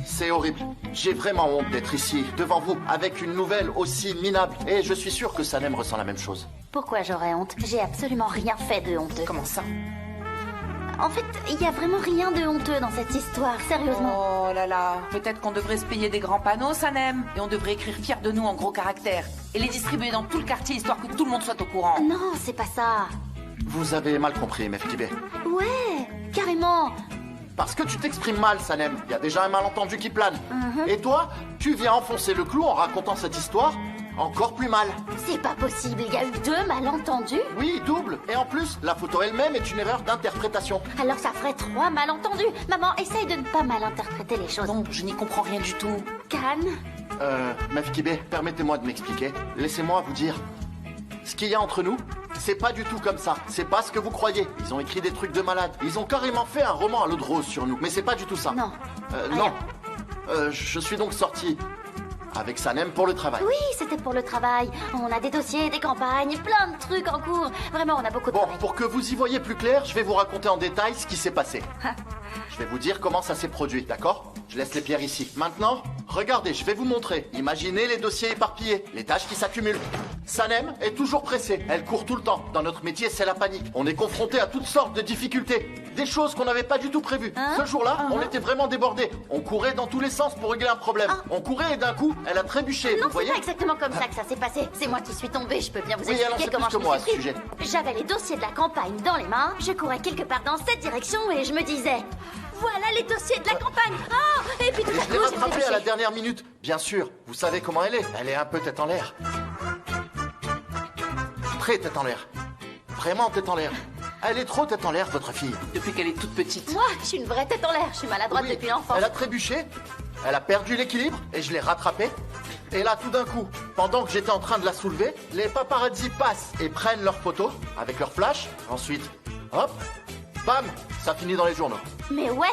c'est horrible. J'ai vraiment honte d'être ici, devant vous, avec une nouvelle aussi minable. Et je suis sûr que Sanem ressent la même chose. Pourquoi j'aurais honte? J'ai absolument rien fait de honteux. Comment ça? En fait, il y a vraiment rien de honteux dans cette histoire, sérieusement. Oh là là. Peut-être qu'on devrait se payer des grands panneaux, Sanem. Et on devrait écrire fiers de nous en gros caractères. Et les distribuer dans tout le quartier, histoire que tout le monde soit au courant. Non, c'est pas ça. Vous avez mal compris, Mefkibé. Ouais, carrément. Parce que tu t'exprimes mal, Sanem. Il y a déjà un malentendu qui plane. Et toi, tu viens enfoncer le clou en racontant cette histoire encore plus mal. C'est pas possible, il y a eu 2 malentendus. Oui, double. Et en plus, la photo elle-même est une erreur d'interprétation. Alors ça ferait 3 malentendus. Maman, essaye de ne pas mal interpréter les choses. Non, je n'y comprends rien du tout. Cannes? Mefkibé, permettez-moi de m'expliquer. Laissez-moi vous dire. Ce qu'il y a entre nous, c'est pas du tout comme ça. C'est pas ce que vous croyez. Ils ont écrit des trucs de malade. Ils ont carrément fait un roman à l'eau de rose sur nous. Mais c'est pas du tout ça. Non. Non. Je suis donc sorti avec Sanem pour le travail. Oui, c'était pour le travail. On a des dossiers, des campagnes, plein de trucs en cours. Vraiment, on a beaucoup de Bon, travail. pour que vous y voyez plus clair, je vais vous raconter en détail ce qui s'est passé. Je vais vous dire comment ça s'est produit, d'accord? Je laisse les pierres ici. Maintenant, regardez, je vais vous montrer. Imaginez les dossiers éparpillés, les tâches qui s'accumulent. Sanem est toujours pressée, elle court tout le temps. Dans notre métier, c'est la panique. On est confronté à toutes sortes de difficultés. Des choses qu'on n'avait pas du tout prévues. Ce jour-là, on était vraiment débordés. On courait dans tous les sens pour régler un problème. On courait et d'un coup, elle a trébuché, Non, vous c'est voyez? pas exactement comme ça que ça s'est passé. C'est moi qui suis tombée, je peux bien vous Oui, alors expliquer c'est comment plus je que me moi à suis ce pris. sujet. J'avais les dossiers de la campagne dans les mains, je courais quelque part dans cette direction et je me disais... Voilà les dossiers de la campagne. Oh, et puis tout Et à je l'ai coup, j'ai rattrapée à la trébuché. dernière minute. Bien sûr, vous savez comment elle est. Elle est un peu tête en l'air. très tête en l'air. Vraiment tête en l'air. Elle est trop tête en l'air, votre fille. Depuis qu'elle est toute petite. Moi, je suis une vraie tête en l'air. Je suis maladroite Oui, depuis l'enfance. Elle a trébuché, elle a perdu l'équilibre et je l'ai rattrapée. Et là, tout d'un coup, pendant que j'étais en train de la soulever, les paparazzi passent et prennent leurs photos avec leur flash. Ensuite, hop, bam, ça finit dans les journaux. Mais ouais,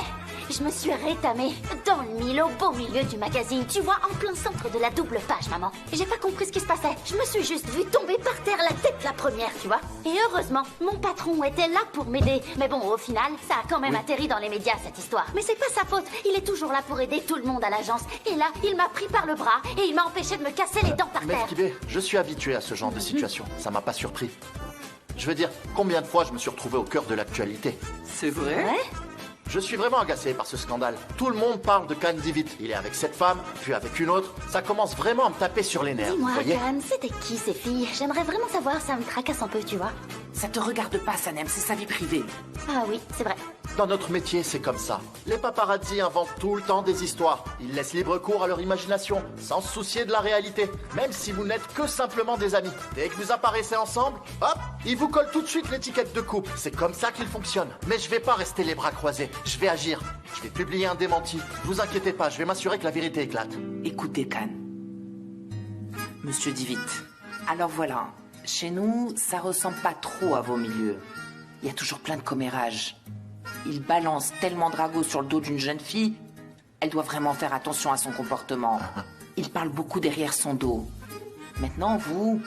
je me suis rétamée dans le mille, au beau milieu du magazine. Tu vois, en plein centre de la double page, maman. J'ai pas compris ce qui se passait. Je me suis juste vue tomber par terre la tête la première, tu vois. Et heureusement, mon patron était là pour m'aider. Mais bon, au final, ça a quand même atterri dans les médias, cette histoire. Mais c'est pas sa faute. Il est toujours là pour aider tout le monde à l'agence. Et là, il m'a pris par le bras et il m'a empêché de me casser les dents par Mais terre. Kibé, je suis habitué à ce genre de situation. Ça m'a pas surpris. Je veux dire, combien de fois je me suis retrouvé au cœur de l'actualité? C'est vrai? Ouais. Je suis vraiment agacé par ce scandale. Tout le monde parle de Khan Divit. Il est avec cette femme, puis avec une autre. Ça commence vraiment à me taper sur les nerfs, vous Dis-moi, voyez? Khan, c'était qui ces filles? J'aimerais vraiment savoir, ça me tracasse un peu, tu vois. Ça te regarde pas, Sanem, c'est sa vie privée. Ah oui, c'est vrai. Dans notre métier, c'est comme ça. Les paparazzi inventent tout le temps des histoires. Ils laissent libre cours à leur imagination, sans se soucier de la réalité. Même si vous n'êtes que simplement des amis. Dès que vous apparaissez ensemble, hop, ils vous collent tout de suite l'étiquette de couple. C'est comme ça qu'ils fonctionnent. Mais je vais pas rester les bras croisés. Je vais agir. Je vais publier un démenti. Vous inquiétez pas, je vais m'assurer que la vérité éclate. Écoutez, Khan. Monsieur Divit. Alors voilà, chez nous, ça ressemble pas trop à vos milieux. Il y a toujours plein de commérages. Il balance tellement Drago sur le dos d'une jeune fille, elle doit vraiment faire attention à son comportement. Il parle beaucoup derrière son dos. Maintenant, vous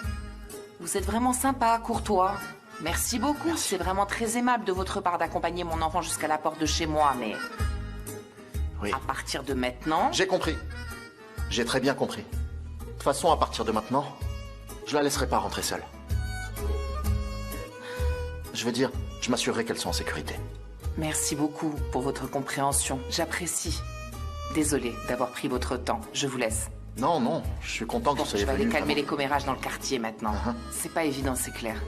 êtes vraiment sympa, courtois. Merci beaucoup, c'est vraiment très aimable de votre part d'accompagner mon enfant jusqu'à la porte de chez moi, mais... Oui. À partir de maintenant... J'ai compris. J'ai très bien compris. De toute façon, à partir de maintenant, je la laisserai pas rentrer seule. Je veux dire, je m'assurerai qu'elles sont en sécurité. Merci beaucoup pour votre compréhension. J'apprécie. Désolé d'avoir pris votre temps. Je vous laisse. Non, non, je suis content que vous soyez Je vais aller venu. calmer les commérages dans le quartier maintenant. C'est pas évident, c'est clair.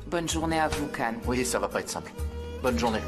Bonne journée à vous, Khan. Oui, ça va pas être simple. Bonne journée.